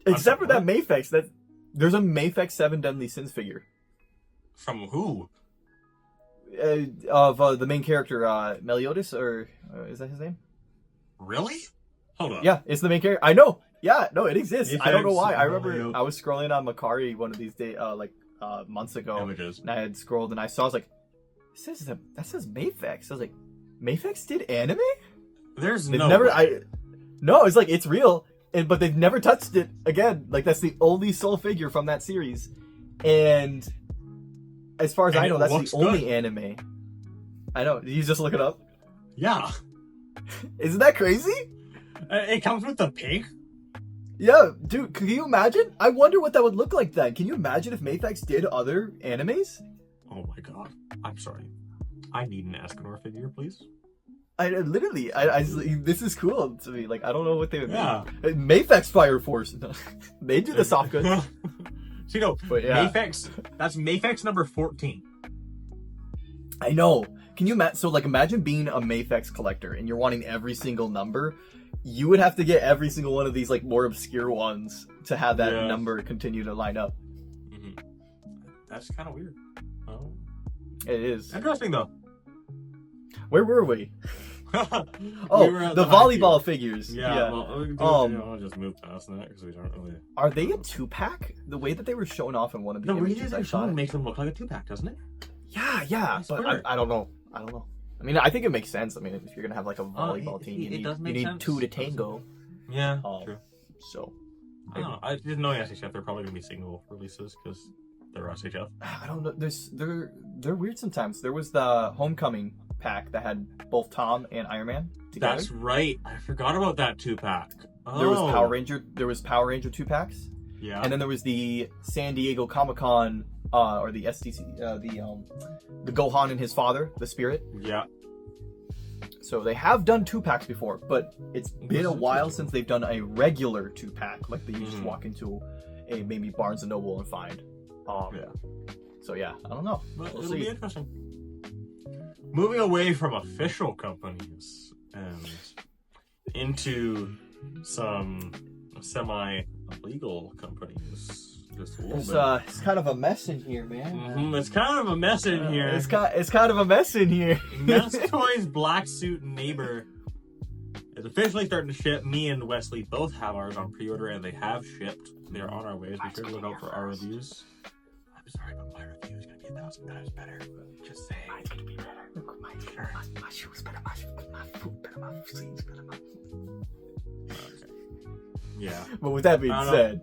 S2: Except for that Mayfix. There's a Mayfix 7 Deadly Sins figure.
S1: From who?
S2: Of the main character, Meliodas, or is that his name?
S1: Really? Hold on.
S2: Yeah, it's the main character. I know. Yeah, no, it exists. I don't know why. I remember I was scrolling on Macari one of these days, months ago, and I had scrolled and I saw, I was like, that says Mayfix. I was like, Mayfix did anime?
S1: There's
S2: no, it's like, it's real, but they've never touched it again. Like, that's the only Soul figure from that series, and as far as I know, that's the only anime. I know. Did you just look it up?
S1: Yeah.
S2: Isn't that crazy?
S1: It comes with the pig?
S2: Yeah, dude, can you imagine? I wonder what that would look like then. Can you imagine if Mayfix did other animes?
S1: Oh my god. I'm sorry. I need an Escanor figure, please.
S2: This is cool to me. Like, I don't know what they would make. Mayfix Fire Force. They do the soft goods.
S1: So, you know, Mayfix, that's Mayfix number 14.
S2: I know. Can you imagine? So, like, imagine being a Mayfix collector and you're wanting every single number. You would have to get every single one of these, like, more obscure ones to have that number continue to line up.
S1: That's kind of weird. Oh.
S2: It is.
S1: Interesting, though.
S2: Where were we? The volleyball figures.
S1: Yeah. Well, I'll just move past that because we don't really.
S2: Are they a 2-pack? The way that they were shown off in one of the images I saw
S1: makes them look like a 2-pack, doesn't it?
S2: Yeah. But I don't know. I mean, I think it makes sense. I mean, if you're gonna have like a volleyball team, you need sense. 2 to tango.
S1: Yeah, true.
S2: So,
S1: I don't know. I didn't know SHF. They're probably gonna be single releases because the RSHF?
S2: I don't know. They're weird sometimes. There was the Homecoming pack that had both Tom and Iron Man together.
S1: That's right. I forgot about that 2-pack. Oh.
S2: There was Power Ranger. There was Power Ranger 2-packs.
S1: Yeah.
S2: And then there was the San Diego Comic-Con, or the SDC, the Gohan and his father, the Spirit.
S1: Yeah.
S2: So they have done 2-packs before, but it's been a while since they've done a regular 2-pack, like that you just walk into a maybe Barnes and Noble and find.
S1: Yeah.
S2: So yeah, I don't know.
S1: But
S2: We'll
S1: it'll
S2: see.
S1: be interesting. Moving away from official companies and into some semi-illegal companies. Just a little bit.
S2: It's kind of a mess in here, man.
S1: It's kind of a mess in here.
S2: It's kind of a mess in here.
S1: Mass Toys Black Suit Neighbor is officially starting to ship. Me and Weslee both have ours on pre-order, and they have shipped. They're on our ways. Be sure to look out for our reviews. I'm sorry, but my review is going to be 1,000 times better. Just saying. Mine's going to be better. My shoes better. My food better. My sleeves better. Okay. Yeah.
S2: But with that being said,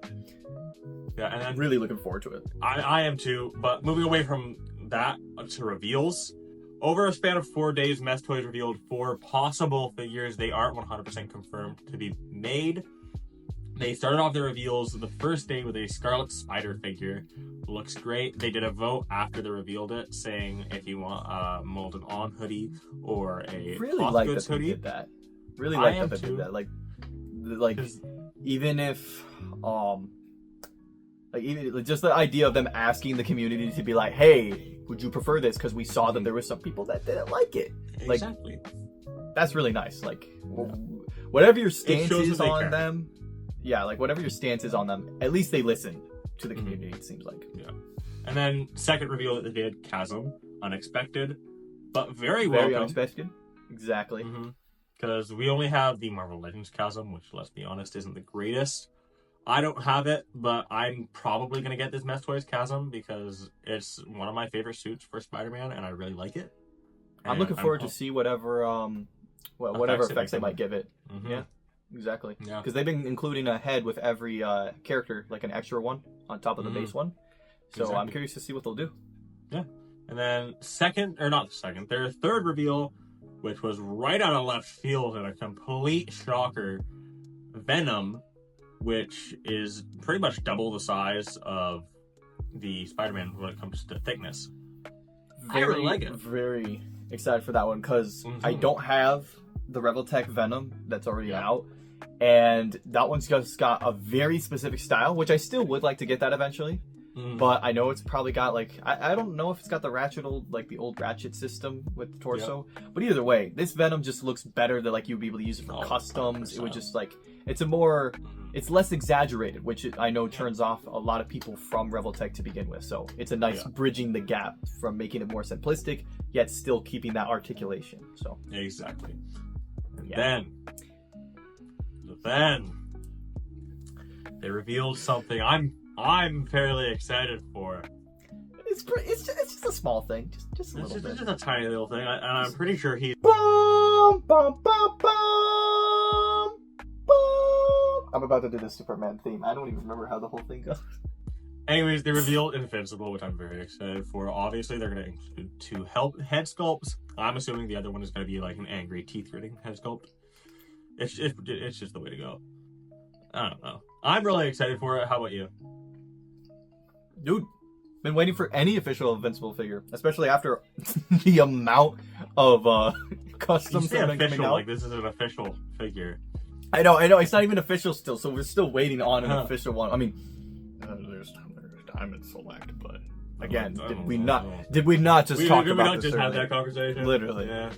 S1: yeah, and
S2: I'm really looking forward to it.
S1: I am too. But moving away from that to reveals, over a span of 4 days, Mess Toys revealed 4 possible figures. They aren't 100% confirmed to be made. They started off their reveals the first day with a Scarlet Spider figure. Looks great. They did a vote after they revealed it, saying if you want a molded on hoodie or a
S2: really
S1: cloth
S2: like
S1: goods
S2: that they
S1: hoodie.
S2: did that. Really like that they
S1: too.
S2: did that. Like even if like even just the idea of them asking the community to be like, hey, would you prefer this? Because we saw that there were some people that didn't like it.
S1: Exactly.
S2: Like, that's really nice. Like whatever your stance is on
S1: care.
S2: them. Yeah, like whatever your stance is on them, at least they listened to the community, it seems like.
S1: Yeah. And then second reveal that they did, Chasm. Unexpected, but very
S2: Very
S1: welcome.
S2: unexpected. Exactly.
S1: Because we only have the Marvel Legends Chasm, which, let's be honest, isn't the greatest. I don't have it, but I'm probably going to get this Mess Toys Chasm because it's one of my favorite suits for Spider-Man, and I really like it.
S2: I'm looking forward to see whatever whatever effects they might give it. Yeah. Exactly. Yeah. Because they've been including a head with every character, like an extra one on top of the base one. So exactly. I'm curious to see what they'll do.
S1: Yeah. And then their third reveal, which was right out of left field and a complete shocker, Venom, which is pretty much double the size of the Spider-Man when it comes to thickness. I really like it. Very
S2: excited for that one because I don't have the Reveltech Venom that's already out, and that one's just got a very specific style, which I still would like to get that eventually. But I know it's probably got like I don't know if it's got the the old ratchet system with the torso. But either way, this Venom just looks better than like you'd be able to use it for customs. 100%. It would just like it's less exaggerated, which I know turns off a lot of people from Reveltech to begin with. So it's a nice bridging the gap from making it more simplistic yet still keeping that articulation. So
S1: exactly. And then they revealed something I'm fairly excited for.
S2: It's just a small thing, just a little bit.
S1: It's just a tiny little thing, and I'm pretty sure he's.
S2: Bum, bum, bum, bum, bum. I'm about to do the Superman theme. I don't even remember how the whole thing goes.
S1: Anyways, they revealed Invincible, which I'm very excited for. Obviously, they're going to include 2 head sculpts. I'm assuming the other one is going to be like an angry teeth-gritting head sculpt. It's just the way to go. I don't know. I'm really excited for it. How about you?
S2: Dude, been waiting for any official Invincible figure, especially after the amount of customs that have been coming out.
S1: Like this is an official figure.
S2: I know. It's not even official still, so we're still waiting on an official one. I mean, there's Diamond Select, but again, did we not just talk about this?
S1: Did we not just have that conversation?
S2: Literally.
S1: Yeah.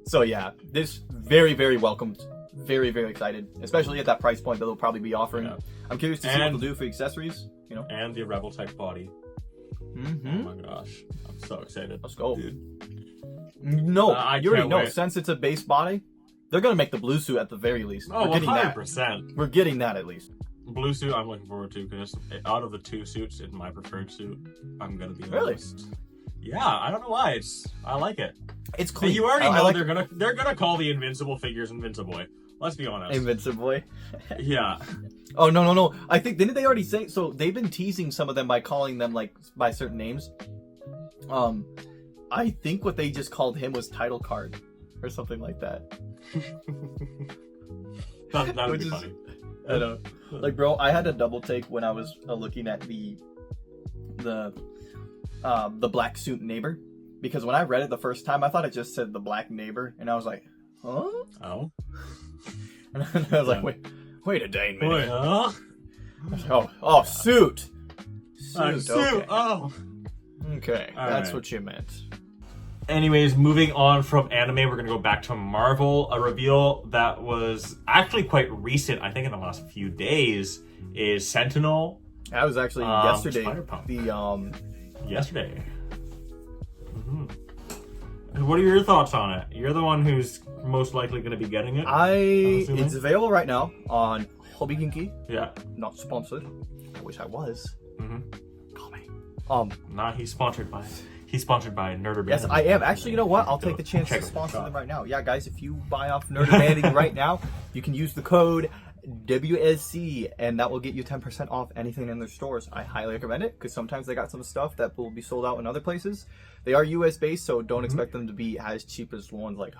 S2: So yeah, this very, very welcomed. Very, very excited, especially at that price point that they'll probably be offering. Yeah. I'm curious to see what they'll do for accessories.
S1: And the Reveltech body. Oh my gosh, I'm so excited.
S2: Let's go,
S1: dude.
S2: No, you already know. Since it's a base body, they're gonna make the blue suit at the very least.
S1: Oh, 100%.
S2: We're getting that at least.
S1: Blue suit, I'm looking forward to because out of the 2 suits, it's my preferred suit. I'm gonna be honest. Yeah, I don't know why. I like it.
S2: It's clean.
S1: And you already know they're gonna call the Invincible figures Invincible. Let's be honest.
S2: Invincible Boy.
S1: Yeah.
S2: Oh no! I think didn't they already say so? They've been teasing some of them by calling them like by certain names. I think what they just called him was title card, or something like that.
S1: that would be funny.
S2: I know. Like, bro, I had a double take when I was looking at the black suit neighbor, because when I read it the first time, I thought it just said the black neighbor, and I was like, huh?
S1: Oh.
S2: And I was like, wait a dang minute.
S1: Wait, huh?
S2: Oh, suit.
S1: Suit.
S2: Okay.
S1: Oh.
S2: Okay,
S1: All
S2: that's
S1: right.
S2: what you meant.
S1: Anyways, moving on from anime, we're going to go back to Marvel. A reveal that was actually quite recent, I think in the last few days, is Sentinel.
S2: That was actually yesterday.
S1: Spider-Punk. Yesterday. Mm-hmm. What are your thoughts on it? You're the one who's most likely going to be getting it.
S2: It's available right now on Hobby Kinky.
S1: Yeah.
S2: Not sponsored. I wish I was.
S1: Mm-hmm.
S2: Call me.
S1: Nah, he's sponsored by Urbanity.
S2: Yes, I am. Actually, you know what? I'll take the chance to sponsor them right now. Yeah, guys, if you buy off Urbanity right now, you can use the code WSC, and that will get you 10% off anything in their stores. I highly recommend it, because sometimes they got some stuff that will be sold out in other places. They are US based, so don't expect them to be as cheap as ones like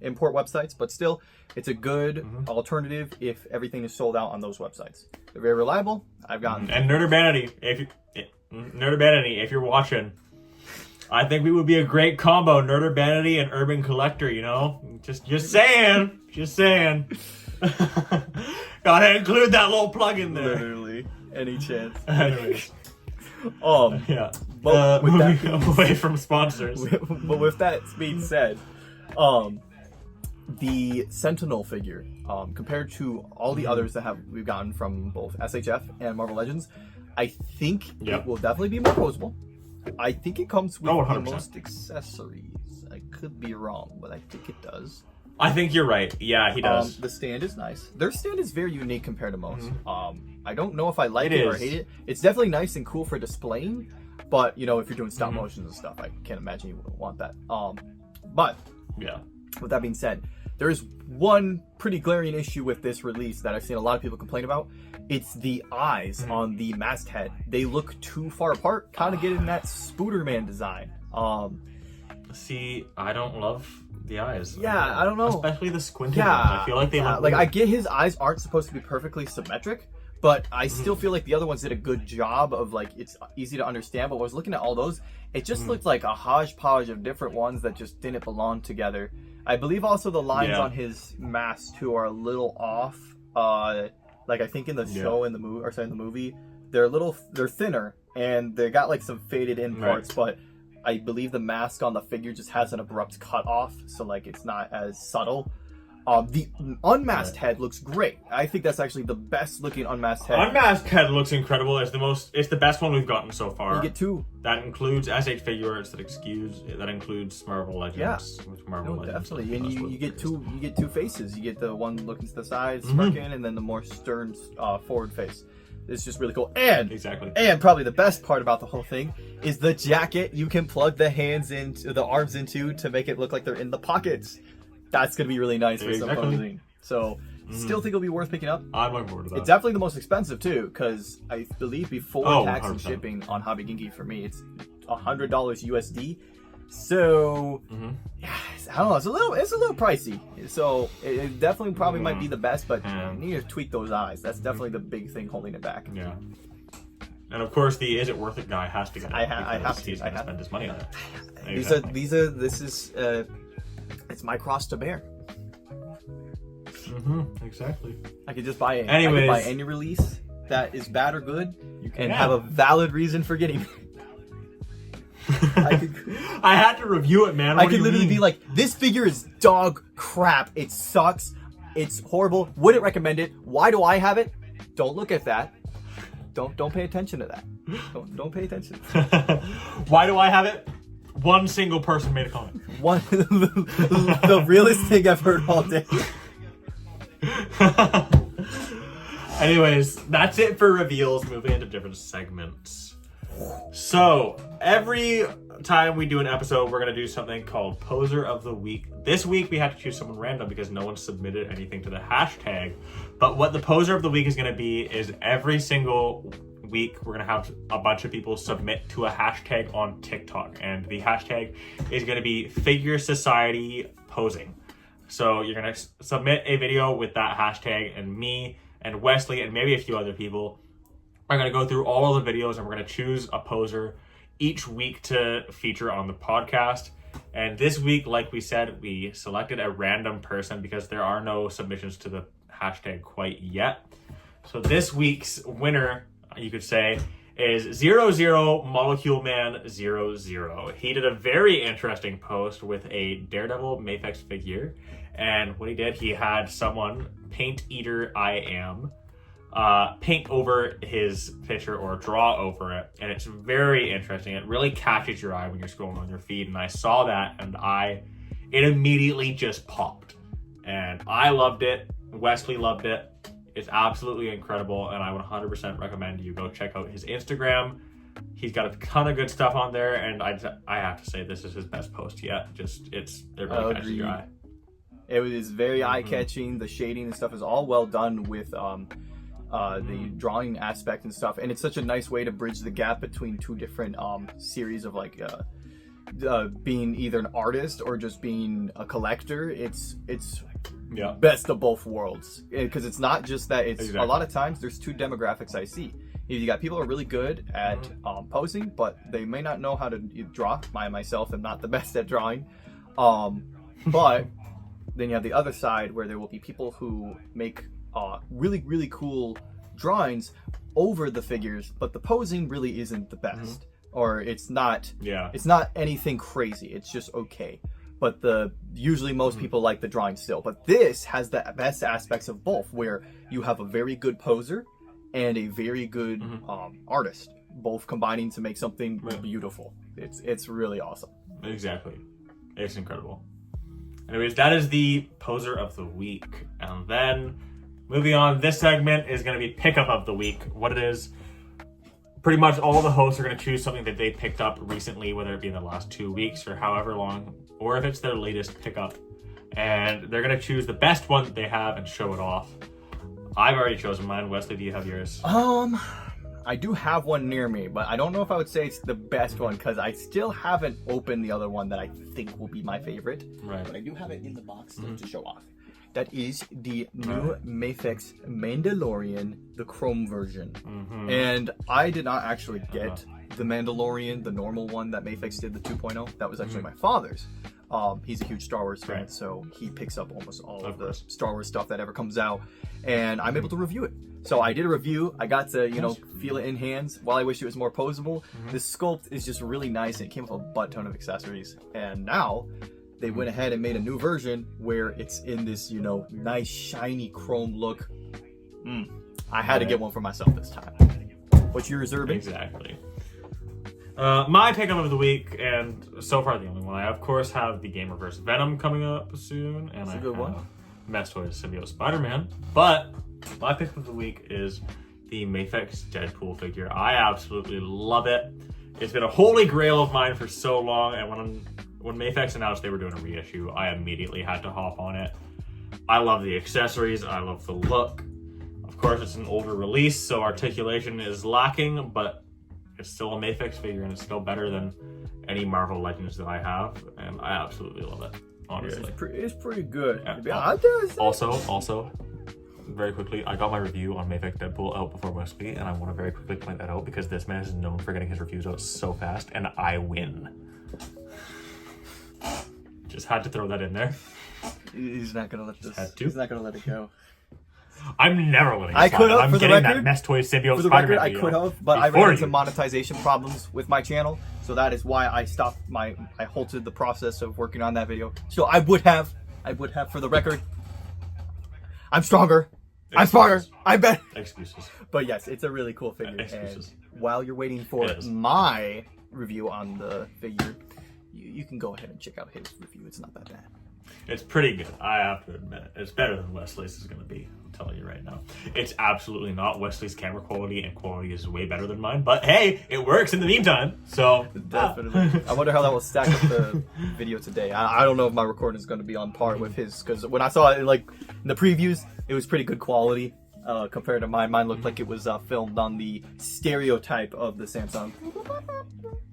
S2: import websites, but still, it's a good alternative if everything is sold out on those websites. They're very reliable. I've gotten
S1: and Urbanity, if you're watching, I think we would be a great combo, Urbanity and Urban Collector. You know, just saying. Gotta include that little plug in there.
S2: Literally any chance.
S1: Anyways, yeah.
S2: But with that
S1: moving away from sponsors.
S2: But with that being said, the Sentinel figure, compared to all the others that we've gotten from both SHF and Marvel Legends, I think it will definitely be more posable. I think it comes with the most accessories. I could be wrong, but I think it does.
S1: I think you're right. Yeah, he does.
S2: The stand is nice. Their stand is very unique compared to most. I don't know if I like it or hate it. It's definitely nice and cool for displaying, but you know, if you're doing stop motions and stuff, I can't imagine you wouldn't want that. But
S1: yeah.
S2: With that being said, there is one pretty glaring issue with this release that I've seen a lot of people complain about. It's the eyes on the masthead. They look too far apart, kind of getting that Spooderman design.
S1: See, I don't love the eyes.
S2: Yeah, I don't know.
S1: Especially the squinted ones. I feel like they look
S2: like, I get his eyes aren't supposed to be perfectly symmetric, but I still feel like the other ones did a good job of, like, it's easy to understand. But when I was looking at all those, it just looked like a hodgepodge of different ones that just didn't belong together. I believe also the lines on his mask too are a little off. Like I think in the show, in the movie, or sorry, in the movie, they're thinner and they got like some faded in parts, but I believe the mask on the figure just has an abrupt cut off, so like it's not as subtle. The unmasked head looks great. I think that's actually the best looking unmasked head.
S1: Unmasked head looks incredible. It's the best one we've gotten so far.
S2: You get two.
S1: That includes SH figures. That includes Marvel Legends.
S2: Yeah.
S1: Which Marvel Legends
S2: definitely. And you get two faces. You get the one looking to the side, smirking, and then the more stern forward face. It's just really cool. And and probably the best part about the whole thing is the jacket you can plug the arms into to make it look like they're in the pockets. That's going to be really nice for some posing. So, still think it'll be worth picking up.
S1: I'm looking forward to that.
S2: It's definitely the most expensive, too, because I believe before tax and
S1: 100%.
S2: shipping on Hobby Ginky, for me, it's $100 USD. So, yeah, I don't know. It's a little pricey. So, it definitely probably might be the best, but you need to tweak those eyes. That's definitely the big thing holding it back.
S1: Yeah. And of course, the is it worth it guy has to get it.
S2: I have to.
S1: He's going to spend his money on it.
S2: It's my cross to bear.
S1: Exactly.
S2: I could just buy
S1: Anyways.
S2: I could buy any release that is bad or good and have a valid reason for getting it.
S1: I had to review it, man.
S2: I could literally be like, this figure is dog crap. It sucks. It's horrible. Wouldn't recommend it. Why do I have it? Don't look at that. Don't pay attention to that. Don't pay attention.
S1: Why do I have it? One single person made a comment.
S2: The realest thing I've heard all day.
S1: Anyways, that's it for reveals. Moving into different segments. So, every time we do an episode, we're going to do something called Poser of the Week. This week, we had to choose someone random because no one submitted anything to the hashtag. But what the Poser of the Week is going to be is every single week, we're going to have a bunch of people submit to a hashtag on TikTok. And the hashtag is going to be Figure Society Posing. So you're going to submit a video with that hashtag, and me and Weslee and maybe a few other people are going to go through all of the videos, and we're going to choose a poser each week to feature on the podcast. And this week, like we said, we selected a random person because there are no submissions to the hashtag quite yet. So this week's winner, you could say, is 00 Molecule Man 00. He did a very interesting post with a Daredevil Mafex figure. And what he did, he had someone, Paint Eater I Am, paint over his picture or draw over it, and it's very interesting. It really catches your eye when you're scrolling on your feed, and I saw that and it immediately just popped, and I loved it. Weslee loved it. It's absolutely incredible, and I would 100% recommend you go check out his Instagram. He's got a ton of good stuff on there, and I have to say this is his best post yet. It really catches your eye.
S2: It was very eye-catching. The shading and stuff is all well done with the drawing aspect and stuff, and it's such a nice way to bridge the gap between two different series of like being either an artist or just being a collector. It's best of both worlds, because it's not just that. It's exactly. A lot of times there's two demographics I see. You got people who are really good at posing, but they may not know how to draw. Myself am not the best at drawing, but then you have the other side where there will be people who make really, really cool drawings over the figures, but the posing really isn't the best, or it's not anything crazy. It's just okay. But usually most people like the drawing still. But this has the best aspects of both, where you have a very good poser and a very good artist, both combining to make something beautiful. It's really awesome.
S1: Exactly. It's incredible. Anyways, that is the Poser of the Week. And then moving on, this segment is going to be Pickup of the Week. What it is, pretty much all the hosts are going to choose something that they picked up recently, whether it be in the last 2 weeks or however long, or if it's their latest pickup. And they're going to choose the best one that they have and show it off. I've already chosen mine. Weslee, do you have yours?
S2: I do have one near me, but I don't know if I would say it's the best one, because I still haven't opened the other one that I think will be my favorite.
S1: Right.
S2: But I do have it in the box to show off. That is the new Mafex Mandalorian, the Chrome version. And I did not actually get the Mandalorian, the normal one that Mafex did, the 2.0. That was actually my father's. He's a huge Star Wars fan, so he picks up almost all of the Star Wars stuff that ever comes out, and I'm able to review it. So I did a review. I got to, feel it in hands. While I wish it was more posable, the sculpt is just really nice, and it came with a butt ton of accessories. And now they went ahead and made a new version where it's in this, nice shiny chrome look. I had to get one for myself this time. What's yours, Urban?
S1: Exactly. My pickup of the week, and so far the only one, I of course have the Gamer vs. Venom coming up soon, and I have Mess Toys Symbiote Spider-Man. But my pickup of the week is the Mafex Deadpool figure. I absolutely love it. It's been a holy grail of mine for so long, and when Mafex announced they were doing a reissue, I immediately had to hop on it. I love the accessories, I love the look. Of course, it's an older release, so articulation is lacking, but it's still a Mafex figure, and it's still better than any Marvel Legends that I have, and I absolutely love it, honestly.
S2: Yeah, it's pretty good.
S1: Yeah. Also, very quickly, I got my review on Mafex Deadpool out before Weslee, and I want to very quickly point that out because this man is known for getting his reviews out so fast, and I win. Just had to throw that in there.
S2: He's not gonna let this. He's not gonna let it go.
S1: I'm never letting it
S2: I could have,
S1: I'm
S2: for the
S1: getting
S2: record,
S1: that Mess Toys Symbiote
S2: for the
S1: Spider-Man
S2: record, I could have, but I ran into monetization problems with my channel, so that is why I stopped I halted the process of working on that video. So I would have, for the record. I'm stronger. Excuses. I'm smarter. I bet.
S1: Excuses.
S2: But yes, it's a really cool figure.
S1: Excuses.
S2: And while you're waiting for my review on the figure, you can go ahead and check out his review. It's not that bad.
S1: It's pretty good. I have to admit it. It's better than Weslee's is going to be. I'm telling you right now. It's absolutely not. Weslee's camera quality and quality is way better than mine. But hey, it works in the meantime. So
S2: definitely. I wonder how that will stack up the video today. I don't know if my recording is going to be on par with his, because when I saw it in the previews, it was pretty good quality compared to mine. Mine looked like it was filmed on the stereotype of the Samsung.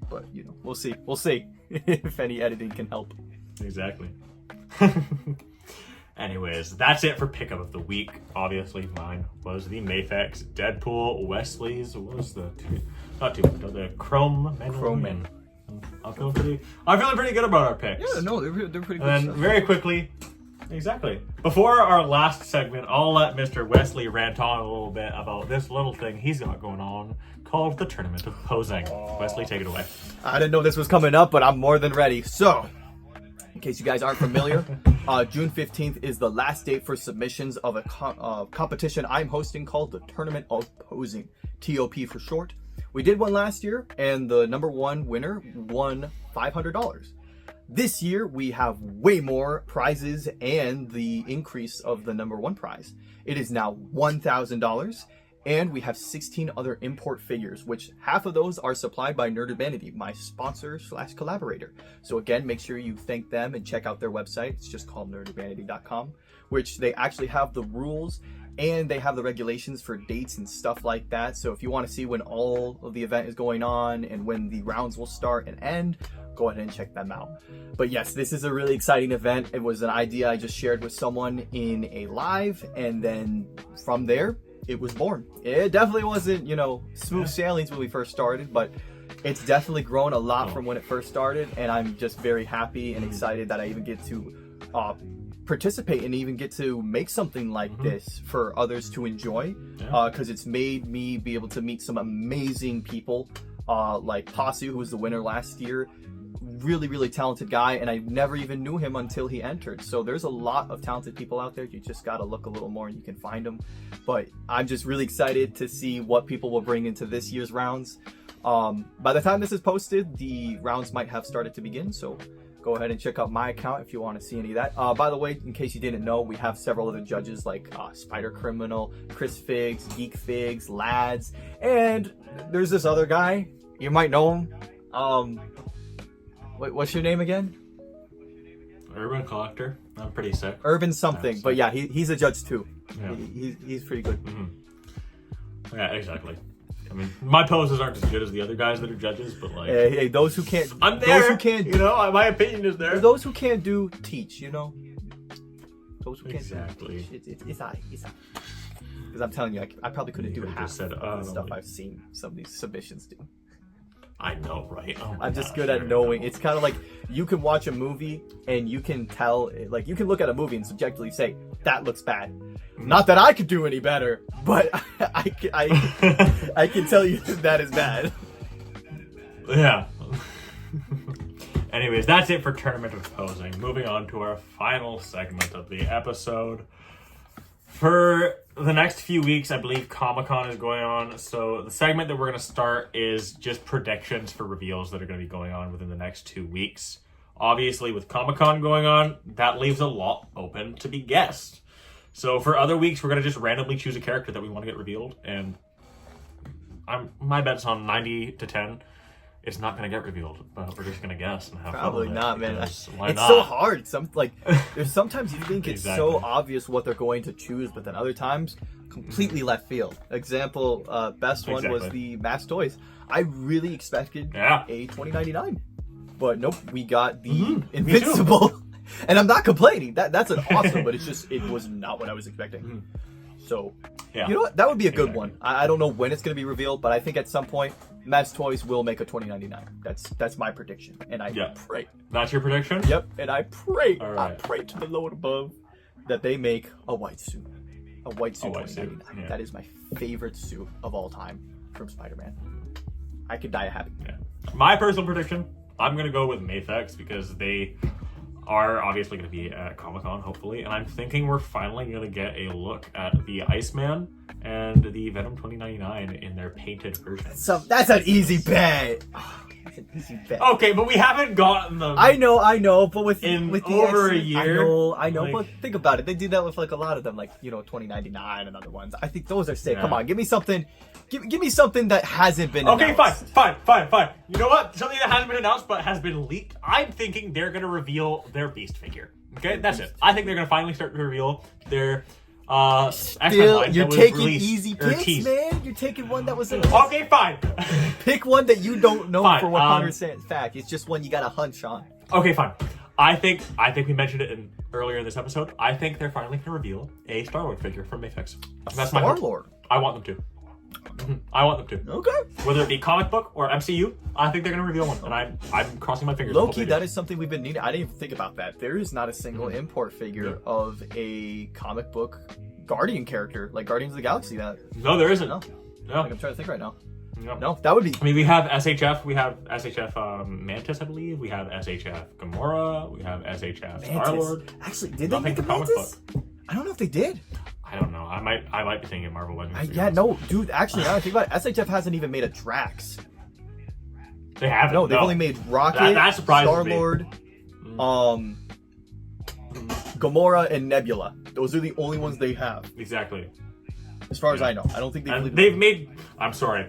S2: But you know, we'll see. We'll see if any editing can help.
S1: Exactly. Anyways, that's it for pickup of the week. Obviously, mine was the Mafex. Deadpool. Weslee's was the Chrome Man. I'm feeling pretty good about our picks.
S2: Yeah, no, they're pretty good.
S1: And then very quickly, exactly. Before our last segment, I'll let Mr. Weslee rant on a little bit about this little thing he's got going on called the Tournament of Posing. Weslee, take it away.
S2: I didn't know this was coming up, but I'm more than ready. So, in case you guys aren't familiar, June 15th is the last date for submissions of a competition I'm hosting called the Tournament of Posing, TOP for short. We did one last year, and the number one winner won $500. This year, we have way more prizes and the increase of the number one prize. It is now $1,000. And we have 16 other import figures, which half of those are supplied by Urbanity, my sponsor / collaborator. So again, make sure you thank them and check out their website. It's just called urbanity.com, which they actually have the rules and they have the regulations for dates and stuff like that. So if you want to see when all of the event is going on and when the rounds will start and end, go ahead and check them out. But yes, this is a really exciting event. It was an idea I just shared with someone in a live, and then from there, it was born. It definitely wasn't, smooth sailings when we first started, but it's definitely grown a lot from when it first started, and I'm just very happy and excited that I even get to participate and even get to make something like this for others to enjoy, because it's made me be able to meet some amazing people, like Pasu, who was the winner last year. Really talented guy, and I never even knew him until he entered. So there's a lot of talented people out there. You just got to look a little more and you can find them. But I'm just really excited to see what people will bring into this year's rounds. By the time this is posted, the rounds might have started to begin, so go ahead and check out my account if you want to see any of that. By the way, in case you didn't know, we have several other judges like Spider Criminal, Chris Figs, Geek Figs, Lads, and there's this other guy. You might know him. Wait, what's your name again?
S1: Urban Collector. I'm pretty sick.
S2: Urban something, but yeah, he's a judge too.
S1: Yeah.
S2: He's pretty good.
S1: Yeah, exactly. I mean, my poses aren't as good as the other guys that are judges, but like,
S2: hey, those who can't,
S1: I'm there.
S2: Those who can't,
S1: my opinion is there.
S2: Those who can't do, teach. Those who can't
S1: exactly.
S2: It's I. Because I'm telling you, I probably couldn't do half of the stuff I've seen some of these submissions do.
S1: I know, right? Oh
S2: I'm just good at knowing. It's kind of like you can watch a movie and you can tell, like you can look at a movie and subjectively say, that looks bad. Not that I could do any better, but I can tell you that is bad.
S1: Yeah. Anyways, that's it for Tournament of Posing. Moving on to our final segment of the episode. For the next few weeks, I believe Comic-Con is going on. So the segment that we're going to start is just predictions for reveals that are going to be going on within the next 2 weeks. Obviously, with Comic-Con going on, that leaves a lot open to be guessed. So for other weeks, we're going to just randomly choose a character that we want to get revealed. And my bet's on 90 to 10. It's not going to get revealed, but we're just going to guess and have
S2: Probably
S1: fun.
S2: Not, man.
S1: Why
S2: it's
S1: not?
S2: so hard. There's sometimes you think it's
S1: Exactly.
S2: so obvious what they're going to choose, but then other times, completely left field. Example, best one was the Mass Toys. I really expected a 2099, but nope, we got the Invincible. And I'm not complaining. That's an awesome, but it was not what I was expecting. So, you know what? That would be a good one. I don't know when it's going to be revealed, but I think at some point, Mass Toys will make a 2099. That's my prediction, and I pray.
S1: That's your prediction?
S2: Yep, and I pray.
S1: Right.
S2: I pray to the Lord above that they make a white suit. A white suit 2099. Yeah. That is my favorite suit of all time from Spider-Man. I could die happy.
S1: Yeah. My personal prediction, I'm going to go with Mafex because they are obviously going to be at Comic-Con, hopefully, and I'm thinking we're finally going to get a look at the Iceman and the Venom 2099 in their painted version.
S2: So that's an easy bet. Oh, that's an
S1: Okay, but we haven't gotten them.
S2: I know, but with
S1: in
S2: the
S1: over
S2: X,
S1: a year.
S2: I know,
S1: like,
S2: but think about it. They do that with like a lot of them, like 2099 and other ones. I think those are sick.
S1: Yeah.
S2: Come on, give me something. Give me something that hasn't been.
S1: Okay,
S2: announced.
S1: fine. You know what? Something that hasn't been announced but has been leaked. I'm thinking they're gonna reveal their Beast figure. Okay, that's it. I think they're gonna finally start to reveal their
S2: Still, you're taking
S1: released,
S2: easy picks, man. You're taking one that was in.
S1: Okay, fine.
S2: Pick one that you don't know
S1: Fine,
S2: for 100% fact. It's just one you got a hunch on.
S1: Okay, fine. I think we mentioned it earlier in this episode. I think they're finally going to reveal a Star-Lord figure from Mayfix. That's my hope.
S2: Star-Lord?
S1: I want them to. I want them to.
S2: Okay.
S1: Whether it be comic book or MCU, I think they're going to reveal one, and I'm crossing my fingers.
S2: Low-key, that is something we've been needing. I didn't even think about that. There is not a single import figure of a comic book Guardian character, like Guardians of the Galaxy.
S1: No, there isn't.
S2: No.
S1: No.
S2: Like, I'm trying to think right now.
S1: No.
S2: No, that would be.
S1: I mean, we have SHF. We have SHF Mantis, I believe. We have SHF Gamora. We have SHF Star-Lord.
S2: Actually, did they make a
S1: comic
S2: Mantis?
S1: book.
S2: I don't know if they did.
S1: I don't know. I might be thinking Marvel Legends.
S2: Yeah, no, dude. Actually, now that I think about it, SHF hasn't even made a Drax.
S1: They haven't.
S2: No, they've only made Rocket,
S1: that surprises
S2: Star-Lord, Gamora, and Nebula. Those are the only ones they have.
S1: Exactly.
S2: As far as I know, I don't think
S1: they've made. I'm sorry.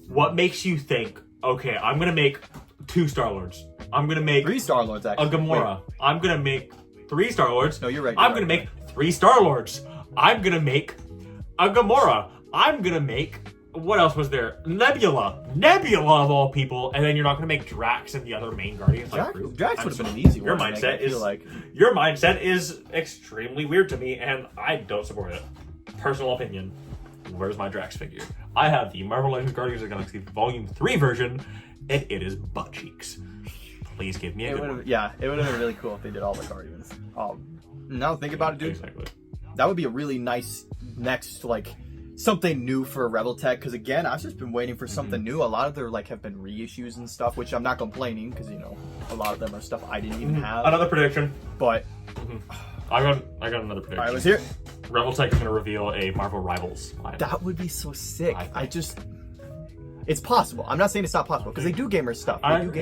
S1: What makes you think? Okay, I'm gonna make 2 Star-Lords. I'm gonna make
S2: 3 Star-Lords. Actually,
S1: a Gamora.
S2: Wait.
S1: I'm gonna make 3 Star-Lords.
S2: No, you're right.
S1: I'm gonna make 3 Star-Lords. I'm gonna make a Gamora. I'm gonna make. What else was there? Nebula of all people, and then you're not gonna make Drax and the other main Guardians.
S2: Drax would have been an easy one.
S1: Your mindset is extremely weird to me, and I don't support it. Personal opinion. Where's my Drax figure? I have the Marvel Legends Guardians of the Galaxy Volume 3 version, and it is butt cheeks. Please give me a good one.
S2: Yeah, it would have been really cool if they did all the Guardians. Now think about it, dude.
S1: Exactly.
S2: That would be a really nice next, like, something new for Rebel Tech, because again, I've just been waiting for something new. A lot of their have been reissues and stuff, which I'm not complaining, because a lot of them are stuff I didn't even have.
S1: Another prediction.
S2: But
S1: I got another prediction.
S2: All right, let's hear it.
S1: Rebel Tech is going to reveal a Marvel Rivals line.
S2: That would be so sick. It's possible. I'm not saying it's not possible, because they do gamer stuff. I don't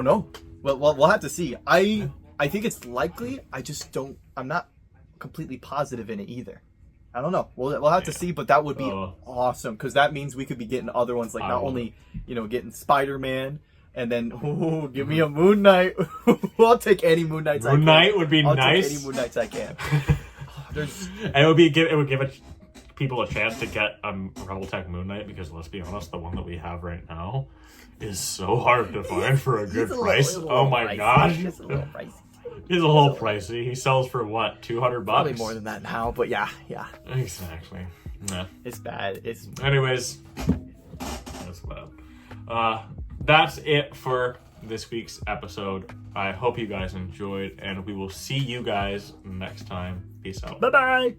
S2: know. Well, we'll have to see. I think it's likely. I'm not completely positive in it either. I don't know. We'll have to see, but that would be awesome, because that means we could be getting other ones, like not only getting Spider-Man, and then give me a Moon Knight. I'll take any Moon Knights.
S1: Moon Knight would be
S2: I'll
S1: nice.
S2: take any Moon Knights I can.
S1: And it would give people a chance to get a Rebel Tech Moon Knight, because let's be honest, the one that we have right now is so hard to find for a good price. Oh my gosh.
S2: It's a little pricey.
S1: He's a little pricey. He sells for what, $200?
S2: Probably more than that now, but yeah.
S1: Exactly. Nah.
S2: It's bad.
S1: Anyways, that's bad. That's it for this week's episode. I hope you guys enjoyed, and we will see you guys next time. Peace out.
S2: Bye-bye.